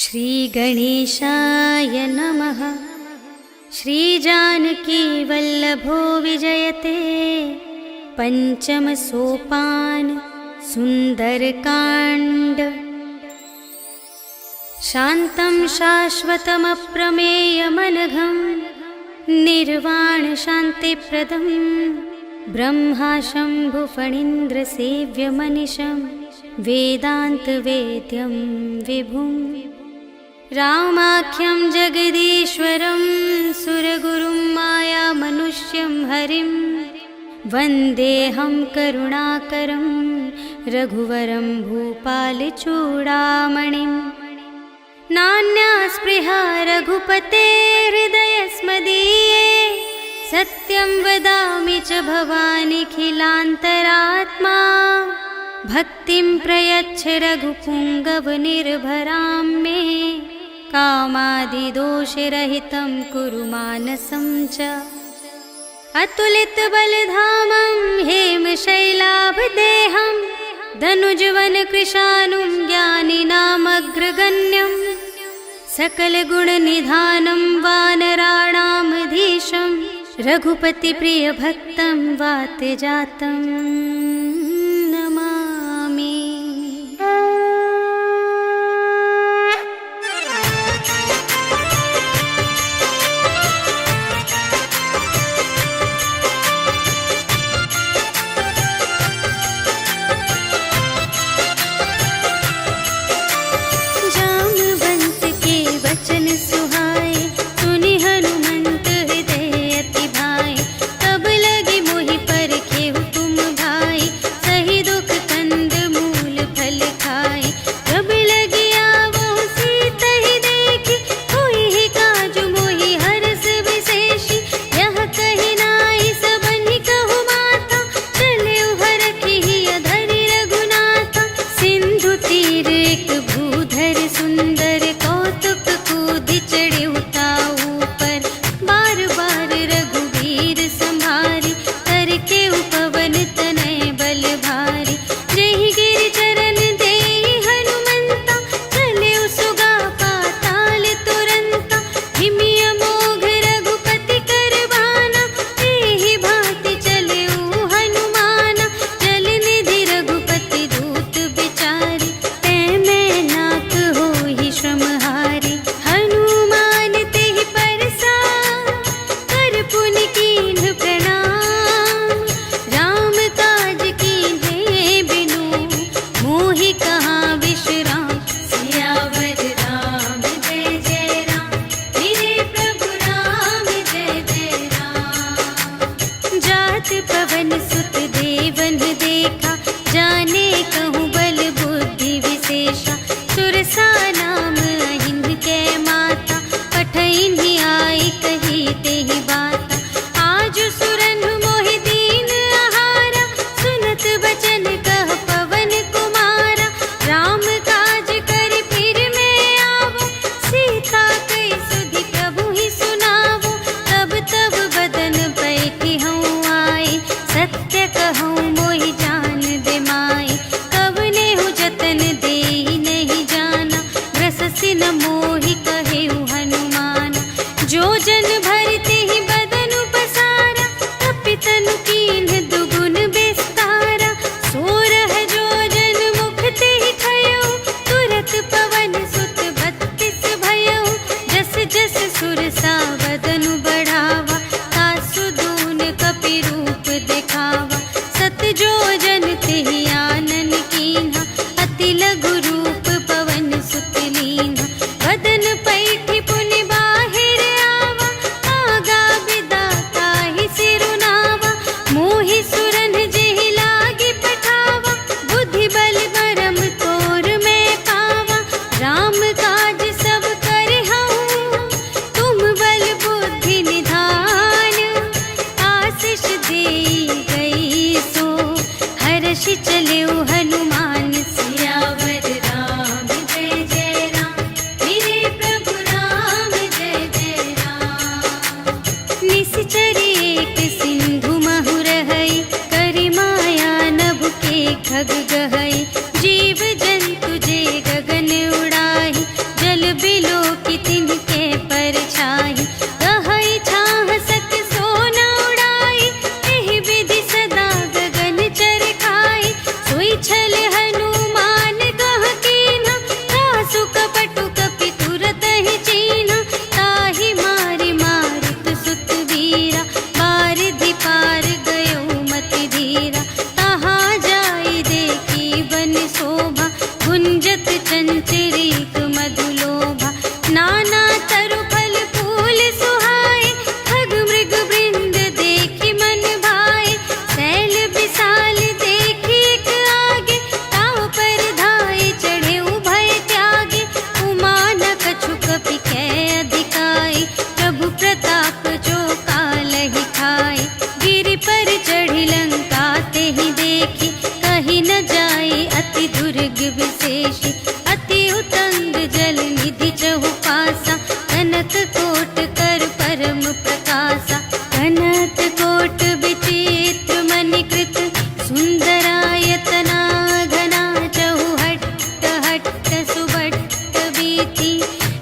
श्रीगणेशाय नमः। श्रीजानकी वल्लभो विजयते। पंचम सोपान सुंदरकांड। शान्तं शाश्वतमप्रमेयमनघं निर्वाण शान्तिप्रदं ब्रह्मा शम्भुफणीन्द्रसेव्यमनिशं वेदान्तवेद्यं विभुं रामाख्यं जगदीश्वरं सुरगुरुं मायामनुष्यं हरिं वन्देऽहं करुणाकरं रघुवरं भूपालचूडामणिं। नान्या स्पृहा रघुपते हृदयस्मदीये सत्यं वदामि च भवानिखिलान्तरात्मा। भक्तिं प्रयच्छ रघुपुङ्गवनिर्भरां मे कामादिदोषरहितं कुरु मानसं च। अतुलितबलधामं हेमशैलाभदेहं धनुजवनकृशानुं ज्ञानिनामग्रगण्यं सकलगुणनिधानं वानराणामधीशं रघुपतिप्रियभक्तं वातजातं नमामि।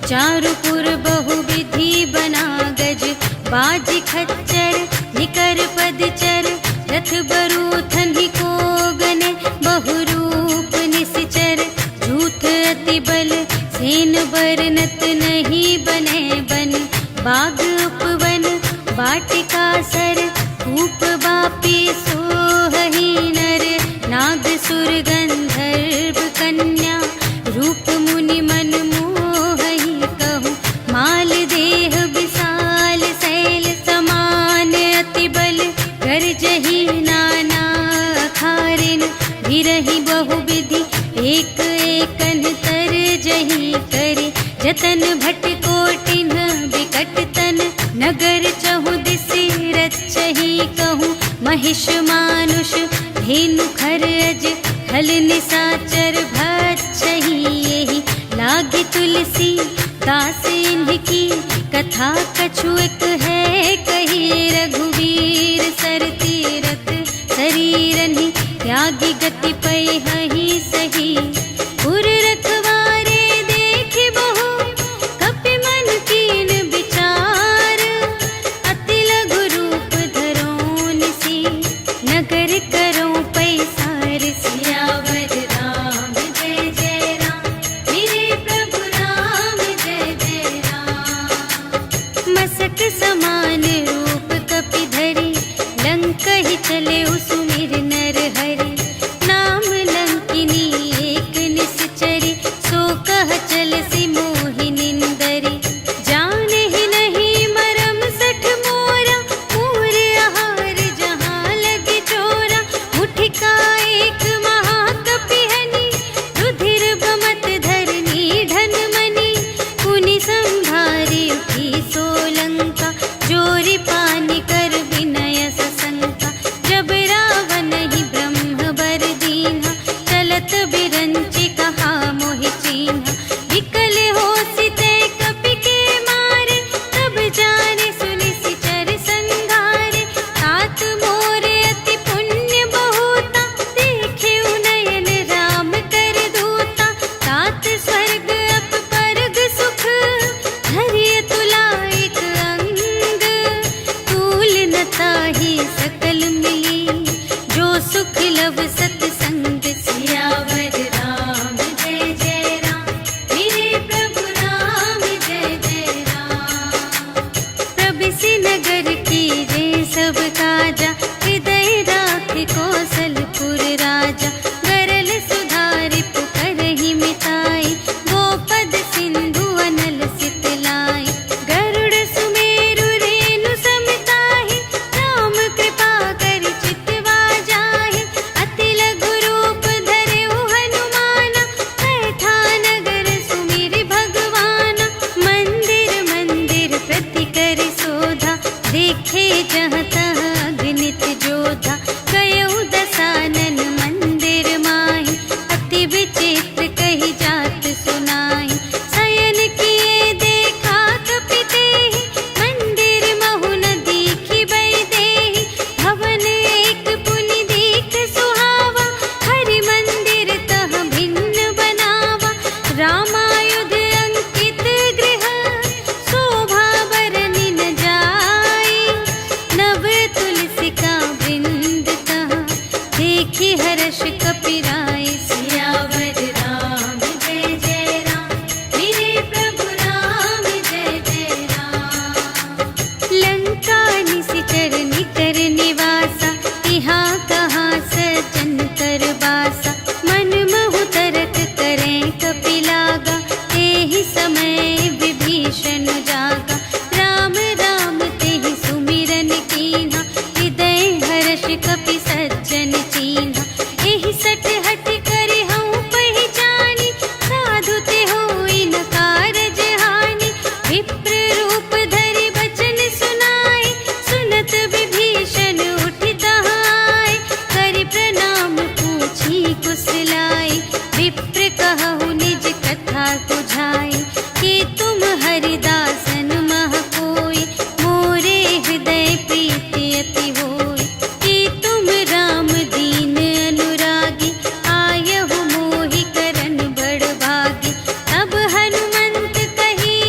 चारुपुर बहुविधि बना गज, बाजी खच्चर निकर पदचर, रथ बरूथन ही को गने, बहुरूप निश्चर, झूठ अति बल सेन बरनत नहीं बने बन, बाग उपवन वाटिका सर, कूप बापी सोहही नर, नाग सुर गंधर्व कन्या, रूप मुनि मन मोहही कहूँ, माल देह विशाल शैल समान अति बल, गर्जही नाना अखारिन, भिरही बहुविधि एक एकन तर जही करे, जतन भट कोटिन विकट तन, नगर चहु दिसि रचही कहूँ, महिष मानुष धेनु खर अज, हल निसाचर भक्षही यही, लागे तुलसी दास इनकी, कथा कछु एक है कही, रघुवीर सर तीरथ शरीरनि, त्यागी गति पै हहि सही, पुर रखवारे देखि बहु, कपि मन कीन विचार, अति लघु रूप धरो निसी, नगर करो पैसार, सियावर राम जय जय राम, मेरे प्रभु राम जय जय राम, मसक समान रूप कपि धरि, लंक ही चले सुमिर नर हरि, नाम लंकिनी एक निश्चरी, सो कह चल सी मोहि निंदरी, जाने ही नहीं मरम सठ मोरा, पूर आहार जहाँ लगे चोरा, मुठिका एक महाकपि हनि, रुधिर बमत धरनी ढन मनि, पुनि संभारी उठी सोलंका, जोरी पानी कर विनय सशंका, जब रावण ही ब्रह्म बर दीन्हा, चलत बिरंचि कहा मोहि चीन्हा, विकल होसि ते कपि के मारे, तब जाने सुनिसि चर संघारे, तात मोरे अति पुण्य बहुता, देखे नयन राम कर दूता, तात स्वर्ग अप परग सुख, धरिय तुला एक अंग, तूल न ताहि सकल मिली, जो सुख लव सतसंग, सियावर राम जय जय राम, मेरे प्रभु राम जय जय राम, प्रभिसि नगर कीजे सब काजा, हृदय राख कौशलपुर राजा, गरल सुधारि पुकारहि मिताई, गोपद सिंधु अनल सितलाई, गरुड़ सुमेरु रेणु समताहि, राम कृपा करि चितवा जाहि, अति लघु रूप धरेउ हनुमाना, बैठा नगर सुमिरि भगवाना, मंदिर मंदिर प्रति करि शोधा, देखे जहाँ तहाँ अगणित जोधा, गयउ दसानन मंदिर माहि, अति विचित्र कही जात सुनाहि, शयन किए देखा कपि तेहि, मंदिर महु न दीखि वैदेही, भवन एक पुनि दीख सुहावा, हरि मंदिर तह भिन्न बनावा, रामायुध अंकित गृह, शोभा बरनि न जाई, नव तुलसी का वृंद तहाँ, देखि हर्ष कपिराई, सियावर राम जय जय राम, मेरे प्रभु राम जय जय राम, लंका निशिचर निकर निवासा, यहाँ कहाँ सज्जन कर बासा, मन महु तरक करें कपि लागा, तेहि समय विभीषण जागा, राम राम तेहि सुमिरन कीन्हा, हृदय हर्ष कपि सज्जन चीन्हा, एहि सठ हठ करि हऊँ पहिचानी, साधु ते होई न कारज हानि, विप्र रूप धरि बचन सुनाए, सुनत विभीषण उठि तहाय, करि प्रणाम पूछी कुशलाय, विप्र कहु निज कथा बुझाई, कि तुम हरिदासन मह कोई, मोरे हृदय प्रीति अति होई, कि तुम राम दीन अनुरागी, आयहु मोहि करन बड़ भागी, तब हनुमंत कही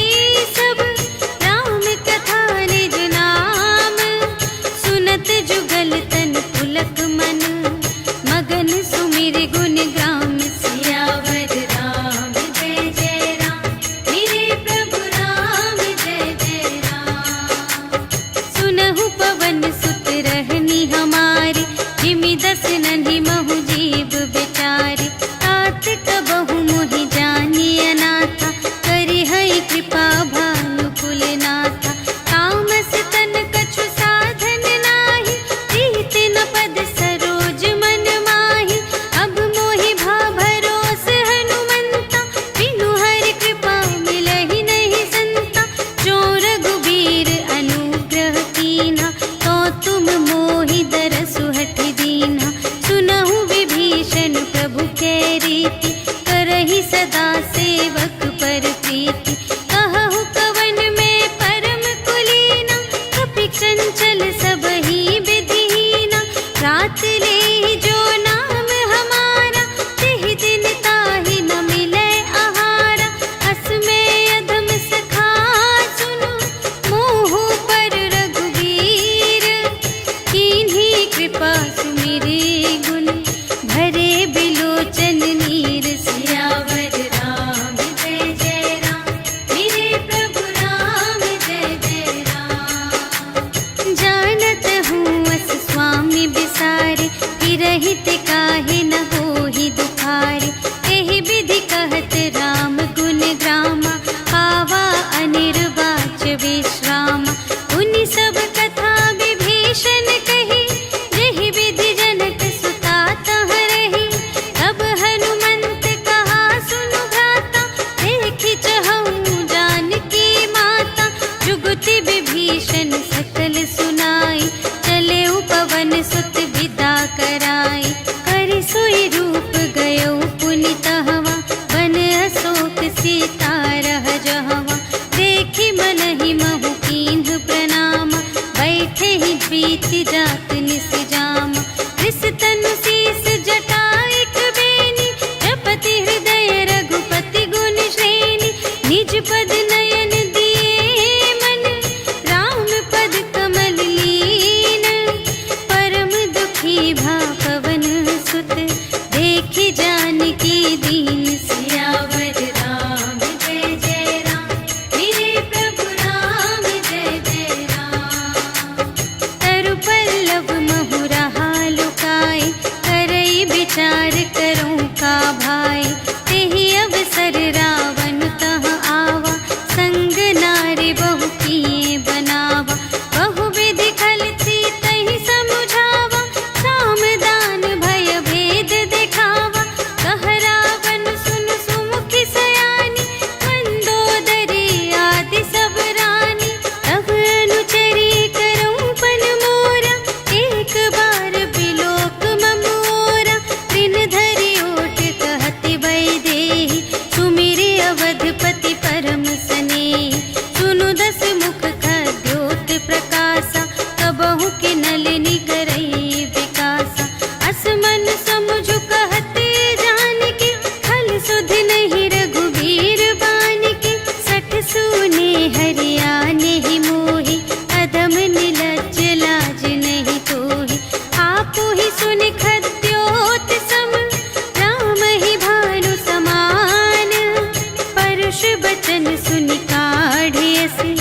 परुष बचन सुनि काढ़े असी,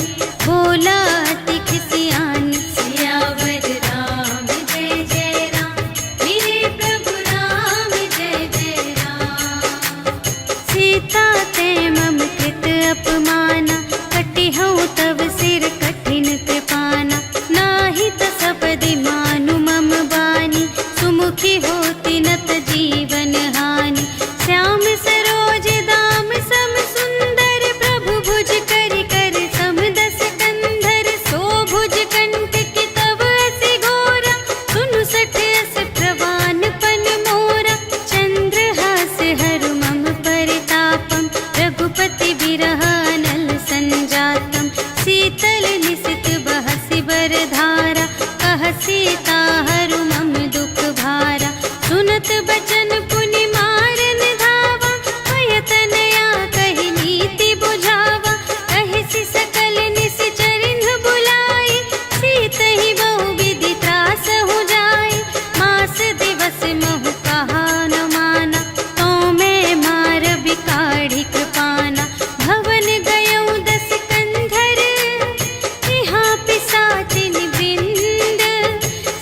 बोला अति खिसियान। सियावर राम जय जय राम, मेरे प्रभु राम जय जय राम। सीता ते मम कृत अपमाना, कटिहउँ तव सिर कठिन कृपाना। नाही त सपदि मानु मम बानी, सुमुखी होती नत जीवन हानि। श्याम सरोज दाम सम सुंदर, प्रभु भुज करि कर सम दस कंधर। सो भुज कंटक तब अति घोरा, सुनु सठ अस प्रवान पन मोरा। चंद्रहास हरु मम परितापम, रघुपति बिरह अनल संजातम। शीतल निसित बहसि बरधारा, कह सीता हरु मम दुख भारा। सुनत बचन पुनि मारन धावा, भय तनया कहि नीति बुझावा। कहिसि सकल निश्चरिन्ह बुलाई, सीतहि बहु विधि त्रासहु जाई। मास दिवस महु कहा न माना, तो मैं मार बिकाढ़ी कृपाना। भवन गयउँ दस कंधर, यहाँ पिसाचिन वृंद।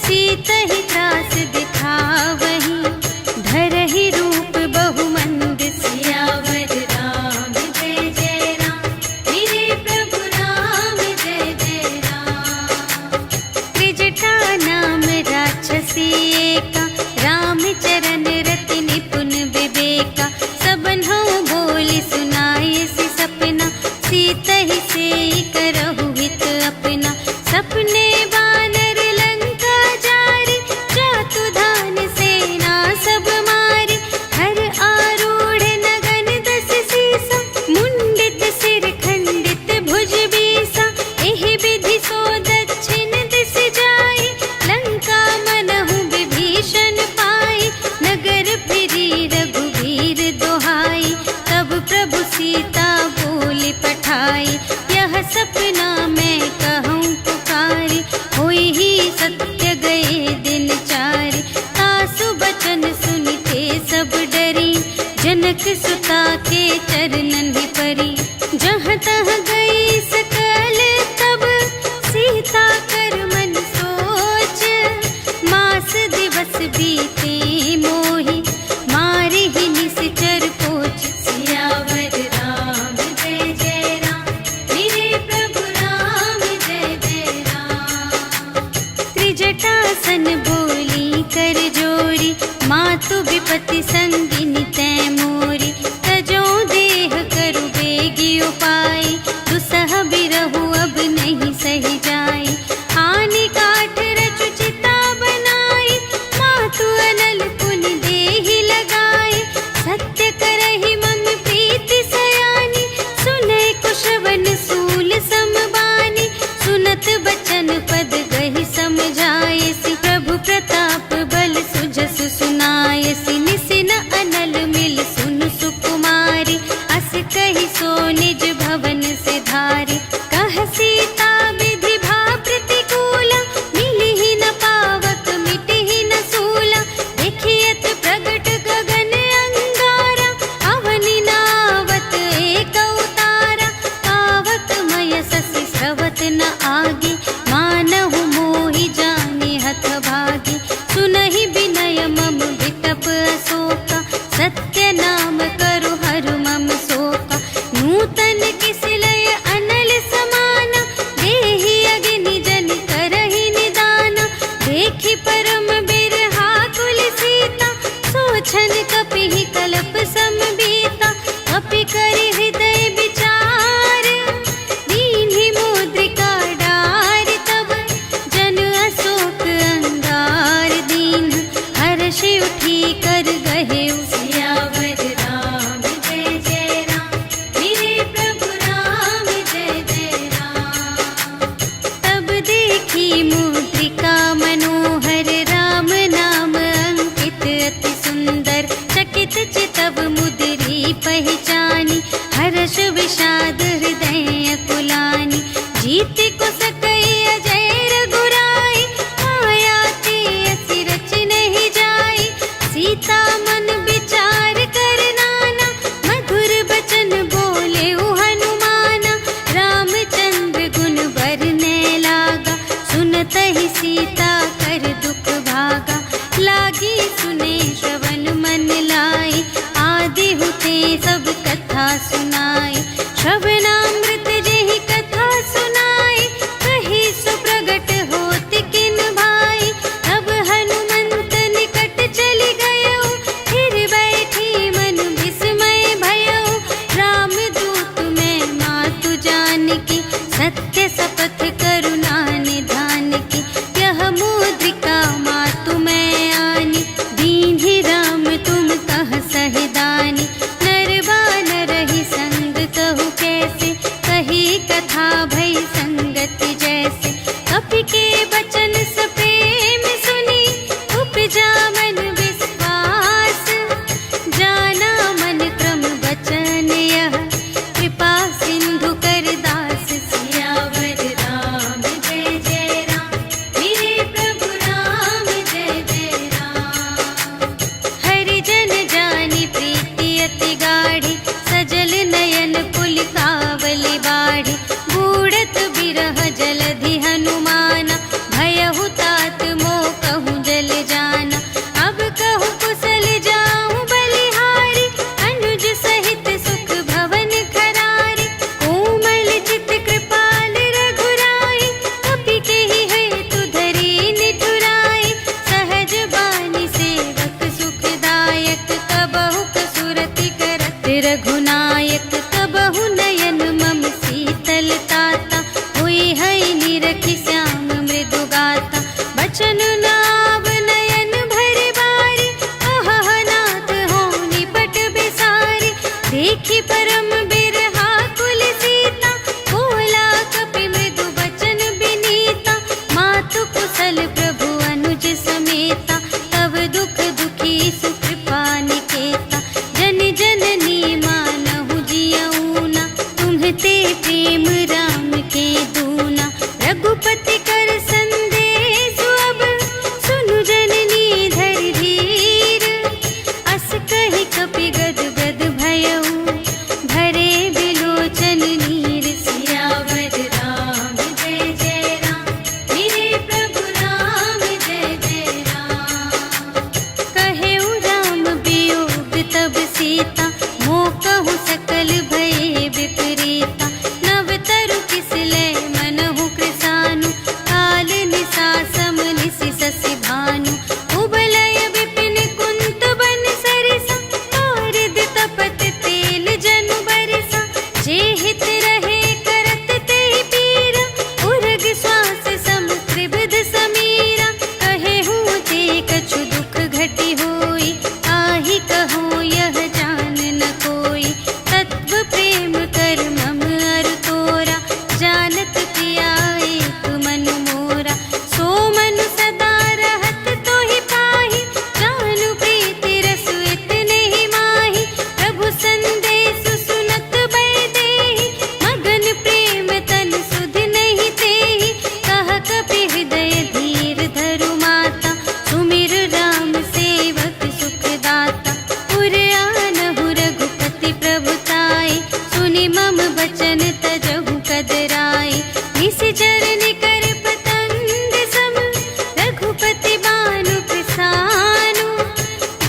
सीतहि त्रास दिखावहीं, धरहि रूप बहुमंद। सियावर राम जय जय राम, मेरे प्रभु राम जय जय राम। त्रिजटा नाम राक्षसी एका, राम चरण रति निपुण विवेका। सबन्हु बोली सुनाए सि सपना, सीतहि सेई करहु हित अपना। सपने बानर लंका जारी, जातु धान सेना सब मारी। हर आरूढ़ नगन दस सीसा, मुंडित सिर खंडित भुज बीसा। एहि विधि सो दक्षिण दिस जाई, लंका मनहु विभीषण पाई। नगर फिरी रघुवीर दोहाई, तब प्रभु सीता बोली पठाई। यह सपना मैं कहूँ पुकारी, होई ही सत्य गए दिन चारि। तासु बचन सुनिते सब डरी, जनक सुता के चरणन ही परी। जहाँ तहाँ गई सकल तब, सीता कर मन सोच। मास दिवस बीते मोहि, मारे ही निश्चर कोच। सियावर राम जय जय राम, मेरे प्रभु राम जय जय राम। त्रिजटासन बोली कर जोरी, मातु विपति संगिनी तै मोरी। तजो देह करु बेगी उपाय, दुसह बिरहु अब नहीं सही जाई। आनी काठ रचु चिता बनाई, मातु अनल पुनि देहि लगाई। सत्य करहि मम प्रीति सयानी, सुनै कुशवन सूल समबानी। सुनत बचन पद गहि समझायसि, प्रभु प्रताप बल सुजसु सुनायसि। निसिन अनल मिल सुनु सुकुमारी, अस कहि सो निज भवन से धारी। कह सीता विधि भा प्रतिकूला, मिलिहि न पावक मिटिहि न सूला। देखियत प्रगट गगन अंगारा, अवनि नावत एक उतारा। पावक मय ससि स्रवत न आगे, मानहु मोहि जानि हथ भागी। सुनहि विनय मम विटप अशोका, सत्य नाम करु हरु मम शोका। नूतन किसिलय अनल समाना, देहि अग्नि जन करहि निदाना। देखि परम बिरहा कुल सीता, सोचन कपिहि कलप समबीता। कपि करि हृदय विचार, दीन्हि मुद्रिका डार। तब जन अशोक अंगार दीन, हर्षि उठी कर गहेउ। सियावर राम जय जय राम, मेरे प्रभु राम जय जय राम। तब देखी मुद्रिका मनोहर, राम नाम अंकित अति सुंदर। चकित चितव मुद्री पहचानी, हर्ष विषाद हृदय अकुलानी। जीत को सकई अजय रघुराई, माया ते असि रच नहीं जाई। सीता मन विचार कर नाना, मधुर बचन बोले सुनाई। श्रवणामृत जेहि कथा सुनाई, कही सो प्रगट होत किन भाई। तब हनुमंत निकट चली गयो, फिर बैठी मन विस्मय भयो। राम दूत मैं मातु जानकी, सत्य शपथ करुणा निधान की। यह मुद्रिका मातु मैं आनी, दीन्हि राम तुम कह सहिदानी। नर बानर ही संग कहु कैसे, कही कथा भई संगति जैसे। कपि के बचन सप्रेम सुनी, उपजा मन विश्वास। जाना मन क्रम बचन यह, कृपा सिंधु कर दास। सियावर राम जय जय राम, मेरे प्रभु राम जय जय राम। हरि जन जानी प्रीति अति गाढ़ी, सजल नयन पुलिकावली बाढ़ी। बूढ़त बिरह जलधि हनुमाना, भयहु तात मोह कहूँ जल जाना। अब कहूँ कुशल जाऊँ बलिहारी, अनुज सहित सुख भवन खरारी। कोमल चित कृपाल रघुराई, कपि केहि हेतु धरी निठुराई। सहज बानी सेवक सुखदायक, कबहु कसुरति करत रघुनायक। कबहु नयन मम शीतल ताता, हुई है निरखि श्याम मृदु गाता। बचन नाव नयन भरि बारी, अहह नाथ हों निपट बिसारी। देखि परम बिरहा कुल सीता, बोला कपि मृदु बचन बिनीता। मातु कुशल प्रभु अनुज समेता, तब दुख दुखी सुकृपा निकेता। जन जननी मानहु जियऊना, तुम्हते प्रेम राम के दूना। रघुपति कर संदेश अब, सुनु जननी धरि धीर। अस कहि कपि गद गद भयऊ, भरे बिलोचन नीर। सियावर राम जय जय राम, मेरे प्रभु राम जय जय राम। कहेउ राम वियोग तब सीता, मोह कहु सकल भये विपरीता। नव तरु किसले मनहु कृसानु, काल निसा सम निसि शशि भानु। उबलय विपिन कुंत बन सरिसा, पारद तपत तेल जनु बरसा। जे हित रहे करत तेहि पीरा, उरग श्वास सम त्रिविध समीरा। कहेहु ते कछु दुख घटी होई, आहि कहो यह जान न कोई। तत्व प्रेम कर मम अरु तोरा, जानत किया एक मन मोरा। सो मनु सदा रहत तोहि पाहि, जानु प्रीति रसु इतने ही माहि। प्रभु संदेश सुनत बै देहि, मगन प्रेम तन सुध नहीं तेहि। कह कपि हृदय धीर धरु माता, सुमिर राम सेवक सुखदाता। पुर आनहु रघुपति प्रभुताई, सुनि मम बचन तजहु कदराई। निशिचर निकर पतंग सम, रघुपति बानु कृसानु।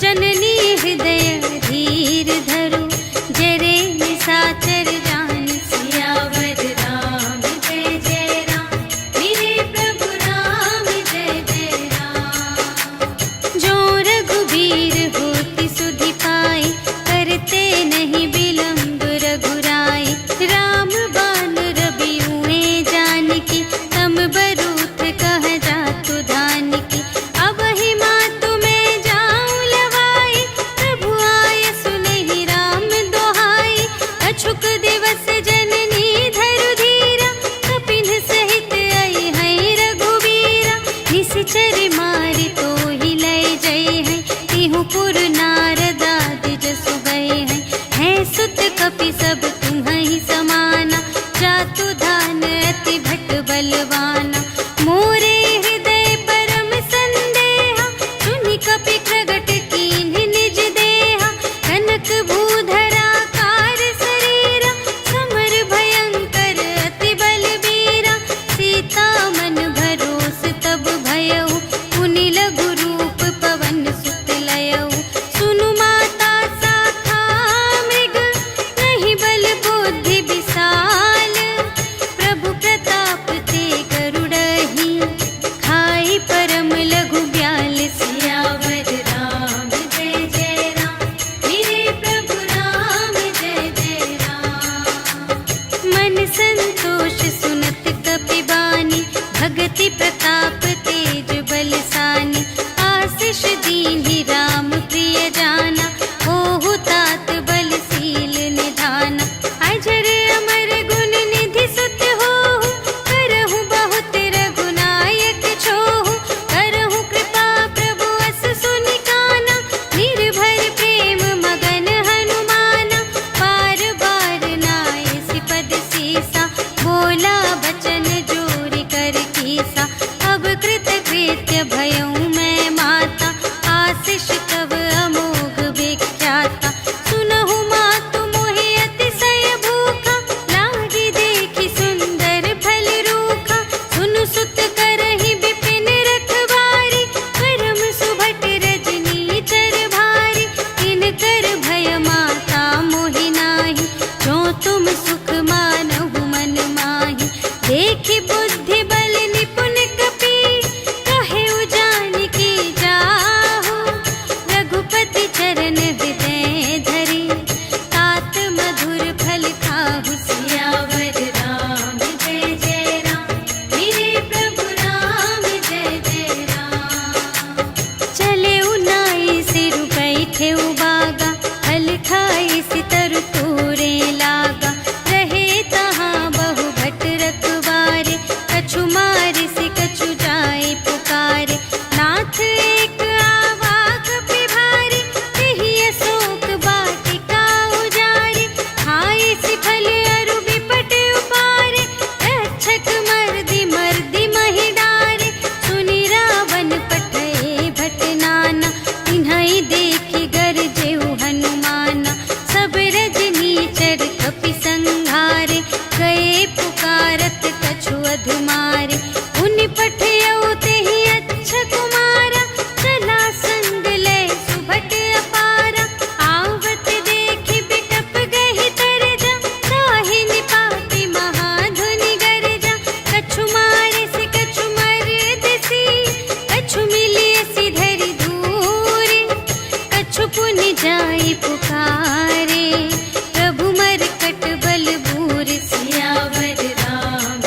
जननी हृदय धीर धरु, जरे निशाचर जान। सियावर राम जय जय राम, मेरे प्रभु राम जय जय राम। जो रघुबीर होति सुधि पाई, करते नहीं विलंब रघुराई। राम बान रबियुए जानकी, तम बरूथ कह जातु धानकी। अब ही मातु मैं जाऊं लवाई, प्रभु आय सुनहि राम दोहाई। अछुक दिवस जननी धरु धीरा, कपिन सहित आई है रघुबीरा। निशिचर मारि तोहि लय जय है, तिहु पुर नारद आदि जसु गए हैं। है सुत कपि सब तुम्हि समाना, जातु धान अति भट बलवाना। मोरे हृदय परम संदेहा, सुनि कपि प्रगट कीन्हि निज देहा। कनक भूधरा कार शरीरा, समर भयंकर अति बलबीरा। सीता मन भरोस तब भयऊ, पुनि लघु रूप पवन सुत लयऊ। सुनु माता साखा मृग, नहीं बल बोल संतोष सुनत कपिबानी, भगति प्रताप तेज बलसानी। आशीष दीन्हि राम प्रिय जाना, होहु तात बलशील निधाना। अजर अमर गुण निधि सुत होहु, करहु बहुत रघुनायक छोहु। करहु कृपा प्रभु अस सुनि काना, निर्भय प्रेम मगन हनुमाना। बार बार नाय सिपद सीसा, बोला बचन जोरि कर कीसा। अब कृत कृत्य भयउ मैं माता, आशीष तब अमोघ विख्याता। सुनहु मातु मोहि अतिशय भूखा, लागी देखि सुंदर फल रूखा। सुनु सुत करहि विपिन रखवारी, करम सुभट रजनी चर भारी। तिनकर भय माता मोहि नाही, जो तुम सुख मानहु मन माही। देखि बुद्धि बल निपुण कपि, कहेउ जानकी जाहु। रघुपति चरण हृदय धरि, तात मधुर फल खाहु। सियावर राम जय जय राम, मेरे प्रभु राम जय जय राम। चले उनाई सिर बैठे उबागा, फल खाई सितर तोरे लागा। रहे तहाँ बहु भट रखवारे, कछु मारि से कछु जाए पुकारे। नाथ एक आवाक बिभारी, तेहि अशोक वाटिका उजारी। खाए सि फल अरु बिपट उपारे, रक्षक मर्दि मर्दि महि डारे। सुनि रावण पठए भट नाना, तिन्हइ देखि गरजेउ हनुमाना। सब रजनी चर कपि संघारे, गए पुकारत कछु अधुमारे। उनि पठयउ तेहि अच्छा कुमारा, चला संग लय सुभट अपारा। आवत देखि बिटप गहि तरजा, ताहि निपाति महाधुनि गरजा। कछु मारे से कछु मरदसी, कछु मिलियसि धरि दूरे। कछु पुनि जाई पुकारे, प्रभु मरकट बल बूर। सियावर राम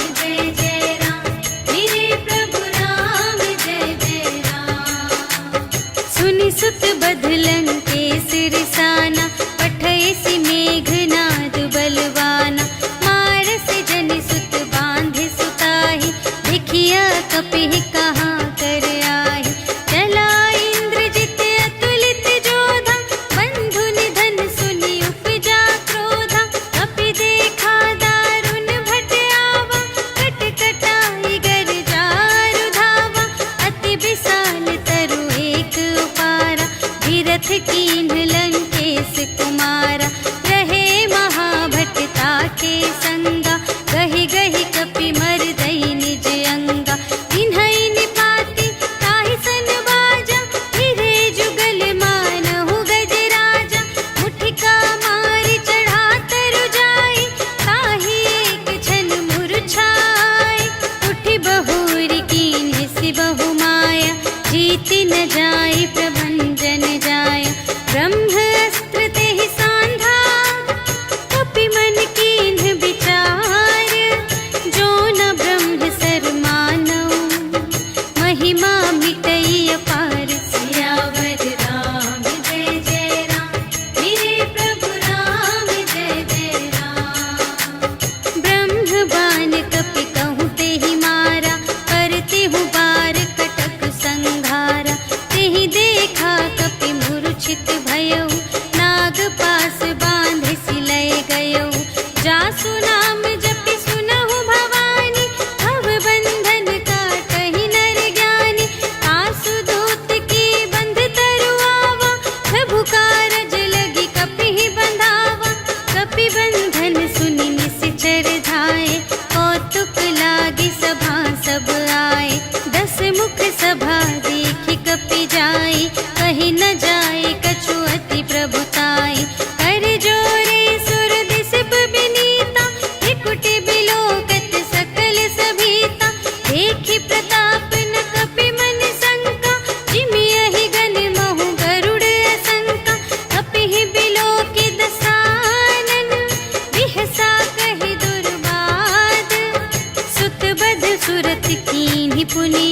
पुनि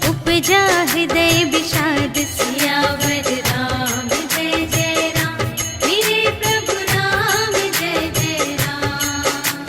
उपजा हृदय विषाद। सियावर राम जय जय राम, मेरे प्रभु राम जय जय राम।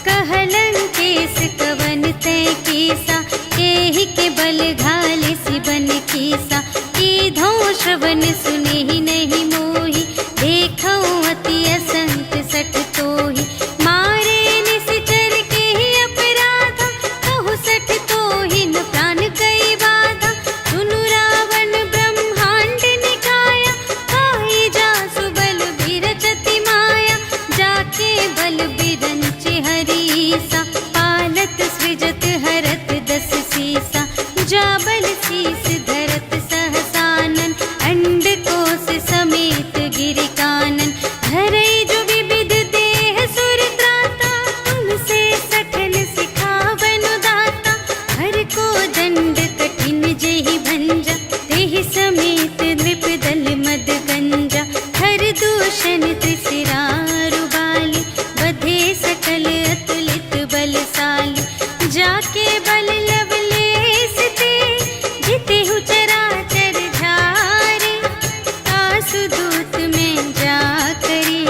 कहलन केस कवन तय केसा, एहि के बल घाले सिबन कीसा। कीधो श्रवण सुने ही नहीं मोहि, देखो अति असंत सठ तोहि। मारे निश्चर के ही अपराधा, कहु सठ तोहि न प्राण कई बाधा। सुनु रावण ब्रह्मांड निकाया, आई जासु बल बिरचति माया। जाके बल बिरंचि हरीसा, पालत सृजत हरत दस सीसा। जा बल शीस धरत सहसानन, अंड कोश समेत गिरि कानन। धरई जो विविध देह सुर त्राता, तुमसे सठन सिखावन दाता। हर को दंड कठिन जेहि भंजा, तेहि समेत नृप दल मद गंजा। हर दूषण त्रिसिरारु बाली, बधे सकल अतुलित बलशाली। जाके बल लवलेस ते, जितेहु चराचर झारे। आसु दूत में जा करे,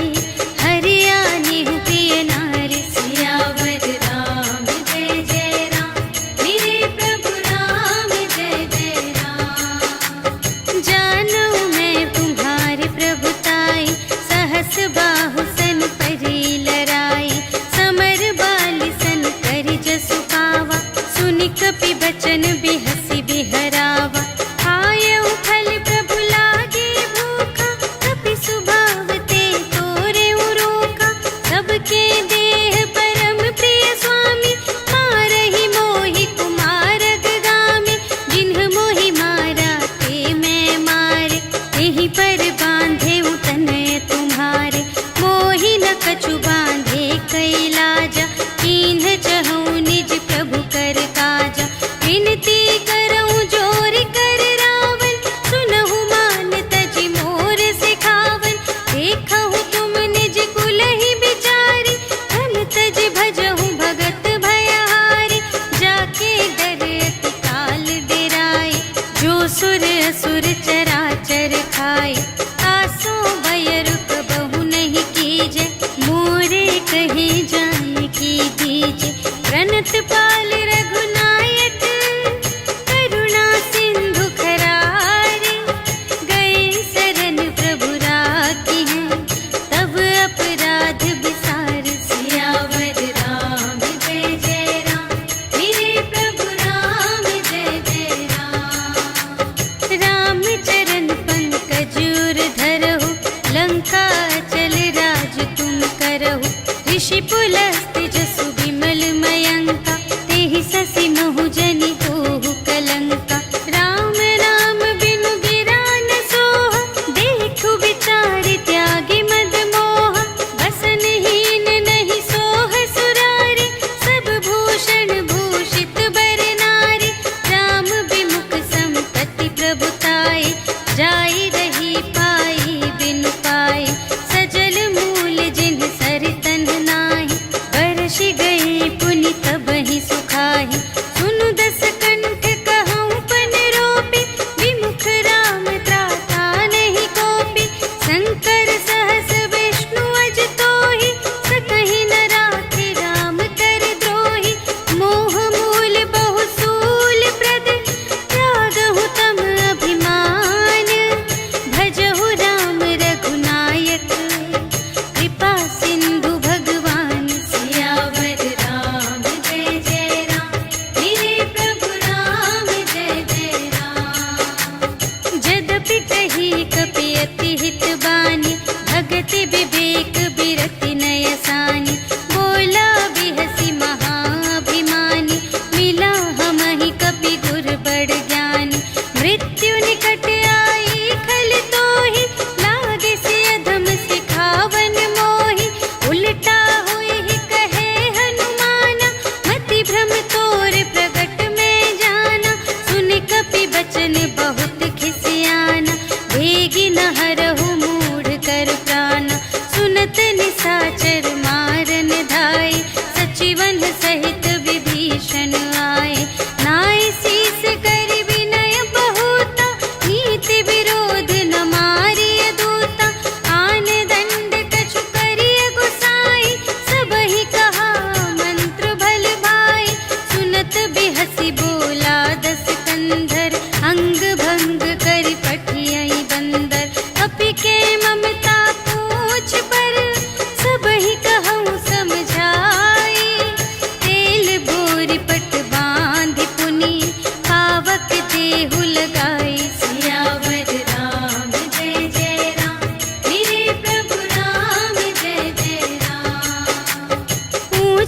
हरियाणेहु प्रिय नारी। सियावर राम जय जय राम, मेरे प्रभु राम जय जय राम। जानू मैं तुम्हारे प्रभुताई, सहस बाहु सन परी लराई। समर बाली सन करि जसु पावा, सुनि कपि बचन बिहसि बिहरावा। आयउ फल प्रभु लागे भूखा, कपि सुभाव ते तोरेउ रोका। सबके देह परम प्रिय स्वामी, मारहि मोहि कुमारग गामी। जिन्ह मोहि मारा ते मैं मारे, तेहि पर बांधे तनय तुम्हारे। मोहि न कछु बांधे कैलाजा, कीन्ह चहु निज प्रभु कर काजा। विनती करऊं जोर कर रावण, सुनहु मान तजि मोर सिखावन। देखहु तुम निज कुल ही बिचारी, धन तज भजहु भगत भयहारी। जाके डर अति काल डेराए, जो सुर असुर चराचर खाए। आसो भय रुक बहु नहीं कीजे, मोरे कहे जाए की दीजे। प्रणत पाल रघुनायक, करुणा सिंधु खरारे। गए शरण प्रभु राखी हैं, तब अपराध विसार। सियावर राम जय जय राम, मेरे प्रभु राम जय जय राम। राम चरण पंकज उर धरहु, लंका चल राज तुम करहु। ऋषि पुलस्त्य जसु विमल मयंका, तेहि ससि महु जनि होहु कलंका। राम नाम बिनु गिरा न सोहा, देखु विचारि त्यागी मद मोहा। बसनहीन नहीं सोह सुरारी, सब भूषण भूषित बर नारी। राम विमुख संपत्ति प्रभुताई, जाई रही पाई बिनु पाई। सजल मूल जिन्ह सर तन्ह नाही, बरषि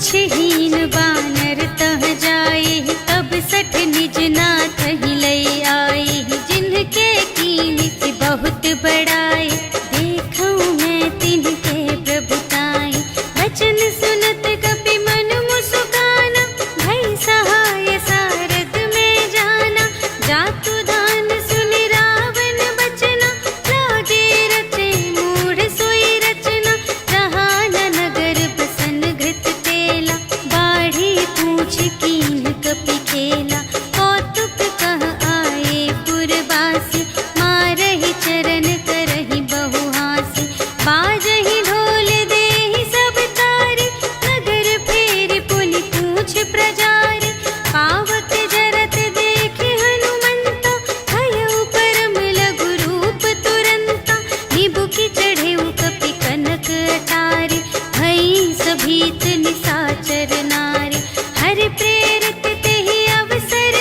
पूछहीन बानर तह जाए, तब सठ निज नाथ ही लई आए। जिनके कीमत बहुत बड़ाए, देखूं मैं तिनके प्रभुताई। वचन सुनत कपि मन मुस्काना, भई सहाय सारद में जाना। जातु दान सुनि रावण बचना, लागे रचे मूढ़ सोई रचना। जहान नगर बसन घृत तेला, बाढ़ी पूछ कीन कपि खेला। कौतुक कह आए पुरवासी, मारहि चरण करहि बहु हासी। बाजहि ढोल देहि सब तारी, नगर फेरि पुनि पूछ प्रजारी। पावक जरत देखि हनुमंता, भयउ परम लघु रूप तुरंता। निबुकि चढ़ेउ कपि कनक अटारी, भई सभीत निसाचर नारी। हरि प्रेरित तेहि अवसर,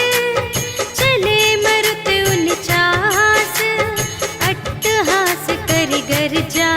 चले मरुत उनचास। अट्टहास करि गर्जा,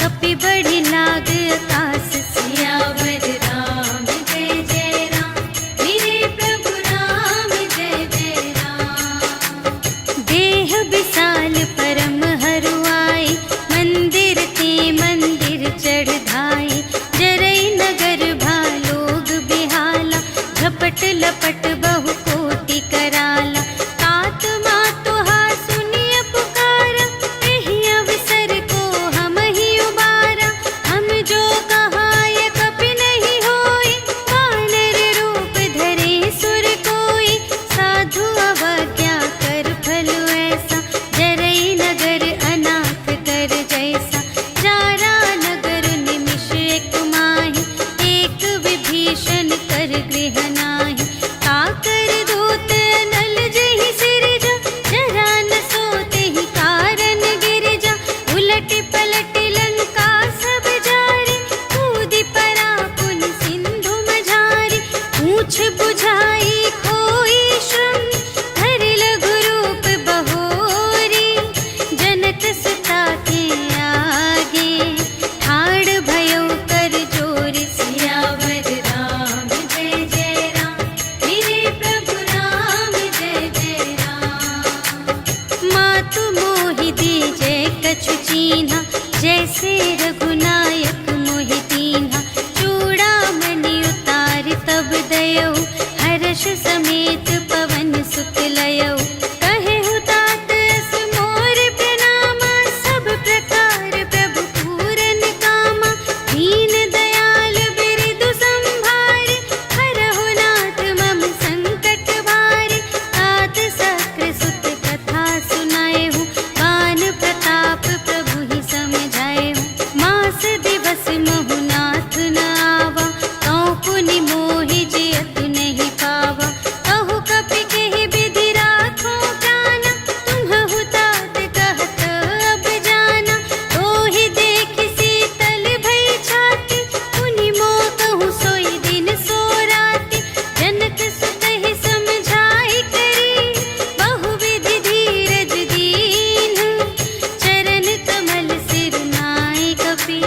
कपि बढ़ि लाग आकाश। सियावर राम जय जय राम, मेरे प्रभु राम जय जय राम। देह विशाल परम हरुआई, मंदिर ते मंदिर चढ़ धाई। जरई नगर भालोग बिहाला, झपट लपट बहु कोटि कराला। तात मातु हा सुनिय पुकारा, एहि अवसर को हम ही उबारा। हम जो कहाय कपि नहीं होई, वानर रूप धरे सुर कोई। साधु अवज्ञा कर फल ऐसा, जरई नगर अनाथ कर जैसा। जारा नगर निमिष एक माहि, एक विभीषण कर गृह नाही। काकर दूत नल जहि सिरजा, जरा न सोतेहि कारण गिरजा। उलटि पलटि लंका सब जारी, कूदि परा पुनि सिंधु मझारी। पूछ बुझाई खोई श्रम, धरि लघु रूप बहोरी। जनक सुता के आगे, ठाड़ भयउ कर जोरी। सियावर राम जय जय राम, मेरे प्रभु राम जय जय राम। मातु मोहि दीजे कछु चीन्हा, जैसे रघुनायक मोहि दीन्हा। चूड़ामणि उतारि तब दयौ, हर्ष समेत पवन सुत लयौ। कहेहु तात अस मोर प्रणामा, सब प्रकार प्रभु पूरन कामा। दीन दयाल बिरदु संभारि, हरहु नाथ मम संकट भारी। तात सक्र सुत कथा सुनाएहु, बान प्रताप प्रभु ही समझाएहु। मास दिवस महु नाथ न आवा, तौ पुनि मोहि जियतु नहीं पावा। कहु कपि केहि विधि राखो प्राणा, तुम्हहु तात कहत अब जाना। तोहि देखि शीतल भई छाती, पुनि मोह कहूँ सोई दिन सो राति। जनक सुतहि समझाई करी, बहुविधि धीरज दीन्ह। चरण कमल सिर नाई कपि,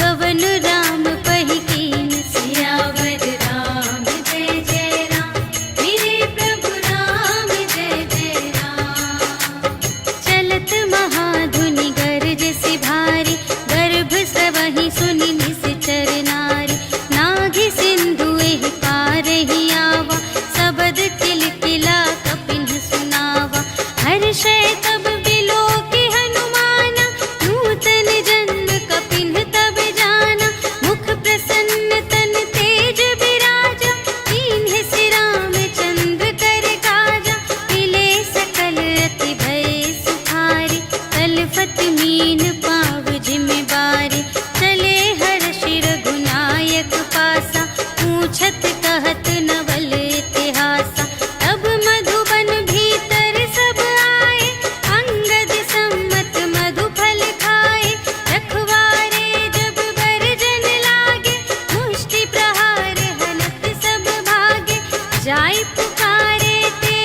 गवन राम पहि कीन। सियावर राम जय जय राम, मेरे प्रभु राम जय जय राम। चलत महाधुनि गरजसि भारी, गर्भ स्रवहि सुनि निश्चर नारी। नाघि सिंधु एहि पारहि आवा, सबद किलकिला कपिन्ह सुनावा। हर्षै तब बिलोकि हनुमाना, नूतन जन्म कपिन्ह तब जाना। मुख प्रसन्न तन तेज बिराजा, कीन्हे सि रामचंद्र कर काजा। मिले सकल अति भय सुखारी, तलफत मीन पाव जिमि बारी। चले हर्षि रघुनायक पासा, पूछत कहत नवल इतिहासा। तब मधुबन भीतर सब आए, अंगद सम्मत मधु फल खाए। रखवारे जब बरजन लागे, मुष्टि प्रहार हनत सब भागे। जाय पुकारे ते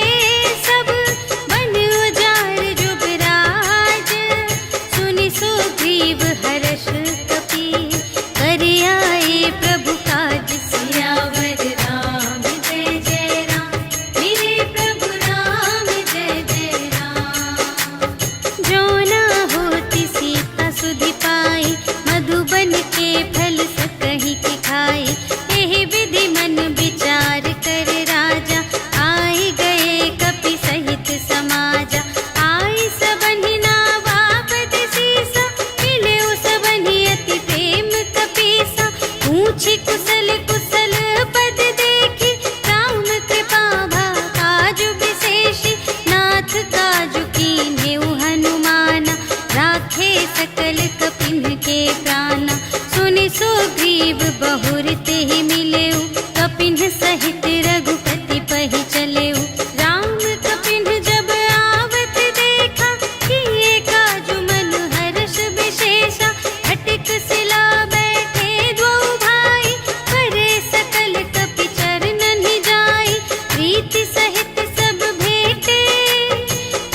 सब, बन उजाड़ जुबराज। सुनि सुग्रीव हर्ष कपि, कर आए प्रभु काज। बुझाई। यही विधि मन विचार कर राजा, आई गए कपि सहित समाजा। आई सबनि नावा पद सीसा, मिले सबनि अति प्रेम कपीसा। पूछी कुशल कुशल पद देखी, राम कृपा भा काजु विशेषी। नाथ काजु कीन्हेउ हनुमाना, राखे सकल कपिन के प्राणा। सुनि सुग्रीव बहुर तेहि मिलेउ, कपिन सहित रघुपति पहि चलेउ। राम कपिन जब आवत देखा, किए काजु मन हर्ष विशेषा। हटिक सिला बैठे द्वौ भाई, करे सकल कपि चरणनि जाई। प्रीति सहित सब भेटे,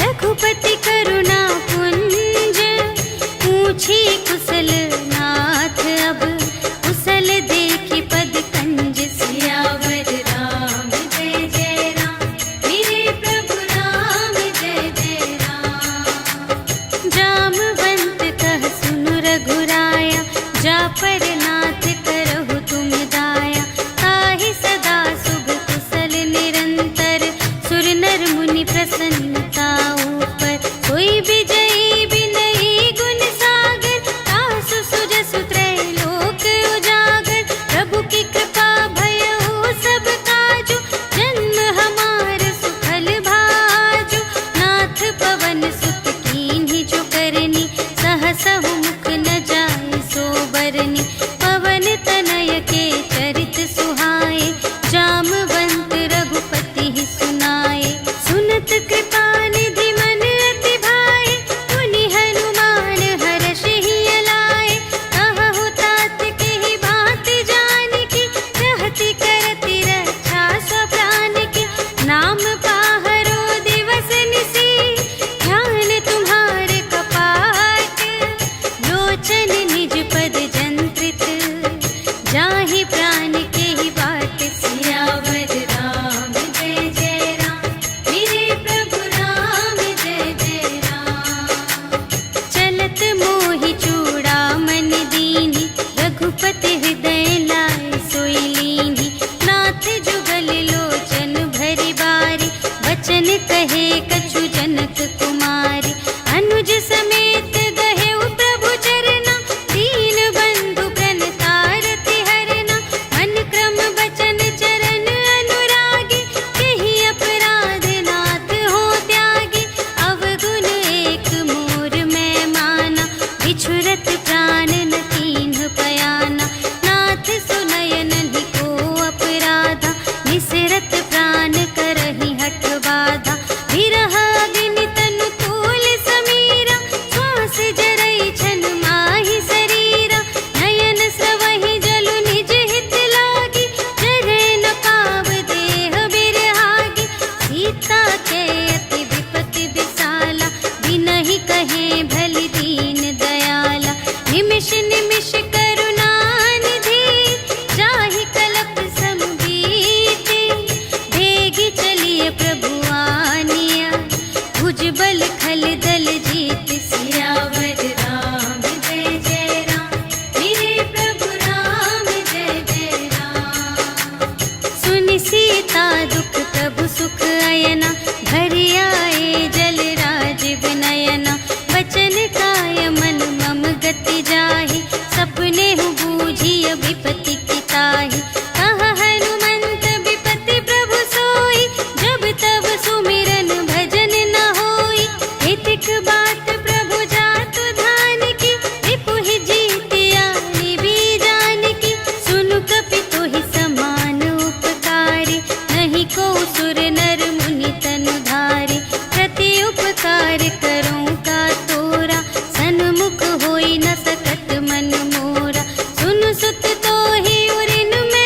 रघुपति करुणा पुंज। पूछी कुशल नाथ अब, कुशल देखी पद कंज। सियावर राम जय जय राम, मेरे प्रभु राम जय जय राम। जामवंत कह सुनु रघुराया, जा पर नाथ करहु तुम दाया। ताहि सदा शुभ कुशल निरंतर, सुर नर मुनि प्रसन्नता ऊपर। सोई विजयी विनयी गुण सागर, तासु सुजसु त्रैलोक उजागर। प्रभु की कृपा भयउ सब काजु, जन्म हमार सुफल भाजु। नाथ पवन सुत कीन्हि जो करनी, सहसहु मुख न जाय सो बरनी। पवन तनय के चरित सुहाए, जामवंत रघुपति ही सुनाए। सुनत कृपा निधि मन अति भाए, मुनि हनुमान हर्षि अलाए। कहहु तात केहि बात जानकी, रहति करति रक्षा स्व प्राण की। नाम पाहरो दिवस निसी, ध्यान तुम्हारे कपाट। लोचन निज पद जंत्रित, जाहि प्राण केहि बाट। सियावर राम जय जय राम, मेरे प्रभु राम जय जय राम। चलत मोहि चूड़ामणि दीन्हि, रघुपति हृदय लाय सोई लीन्हि। नाथ जुगल लोचन भरि बारी, वचन कहे कछु जनक कुमारी। अनुज समेत गहेउ प्रभु चरना, दीन बंधु प्रणतारति हरना। मन क्रम बचन चरण अनुरागी, केहि अपराध नाथ हो त्यागी। अवगुण एक मोर मैं माना, बिछुरत प्राण न कीन्ह पयाना। नाथ सुनय नहि को अपराधा, निसरत प्राण करहि हठ बाधा। विरह अग्नि तनु तूल समीरा, श्वास जरई छन माहि शरीरा। नयन स्रवहि जलु निज हित लागी, जरै न पाव देह बिरहागी। सीता के अति विपति विसाला, बिनहि कहे भलि दीन दयाला। निमिष निमिष करुणा निधि, जाहि कलप सम बीति। भेगी चलिए प्रभु आनिया, भुजबल खल दल जीत। सियावर राम जय जय राम, मेरे प्रभु राम जय जय राम। सुनि सीता दुख प्रभु सुख अयना, भरि आए जल राज विनयना। वचन काय मन मम गति जाहि, सपने हु बूझिय विपति की ताहि। कह हनुमंत विपति प्रभु सोई, जब तब सुमिरन भजन न होई। हितिक बात प्रभु जातु धान की, रिपुहि जीतिया निभि जानकी। सुनु कपि तोहि समान उपकारी, नहीं को सुर नर मुनि तनु धारी। प्रति उपकार करूं का तोरा, सन्मुख होई न सकत मन मोरा। सुनु सुत तोहि उरिन में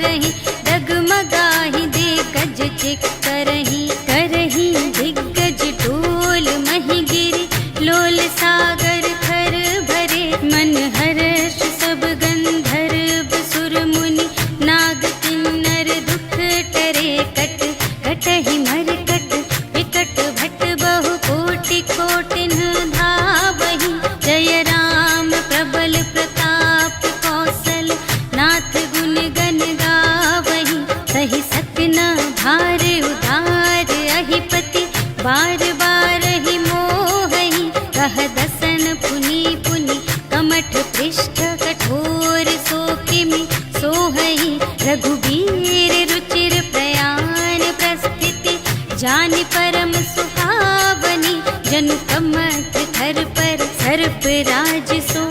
भरही, डगमगाही दिग्गज चिक करही, करही दिग्गज डोल मही गिरी, लोल सागर खर भरे, मन हर्ष सब गंधर्व सुर मुनि, नाग किन्नर दुख टरे, कट कटहि मरकट विकट भट बहु कोटि कोटिन धावहि, जय राम प्रबल प्रताप कौशल नाथ गुण गण गावहि, सहि सकना भार उधार अहिपति, बार बार ही मोहहि, कह दसन पुनि पुनि, कमठ पृष्ठ कठोर सो किमि सोहहि, रघुबीर रुचिर प्रयाण प्रस्थिति, जानि परम सुहावनी, जनु कमठ धर पर सर्प राज सो,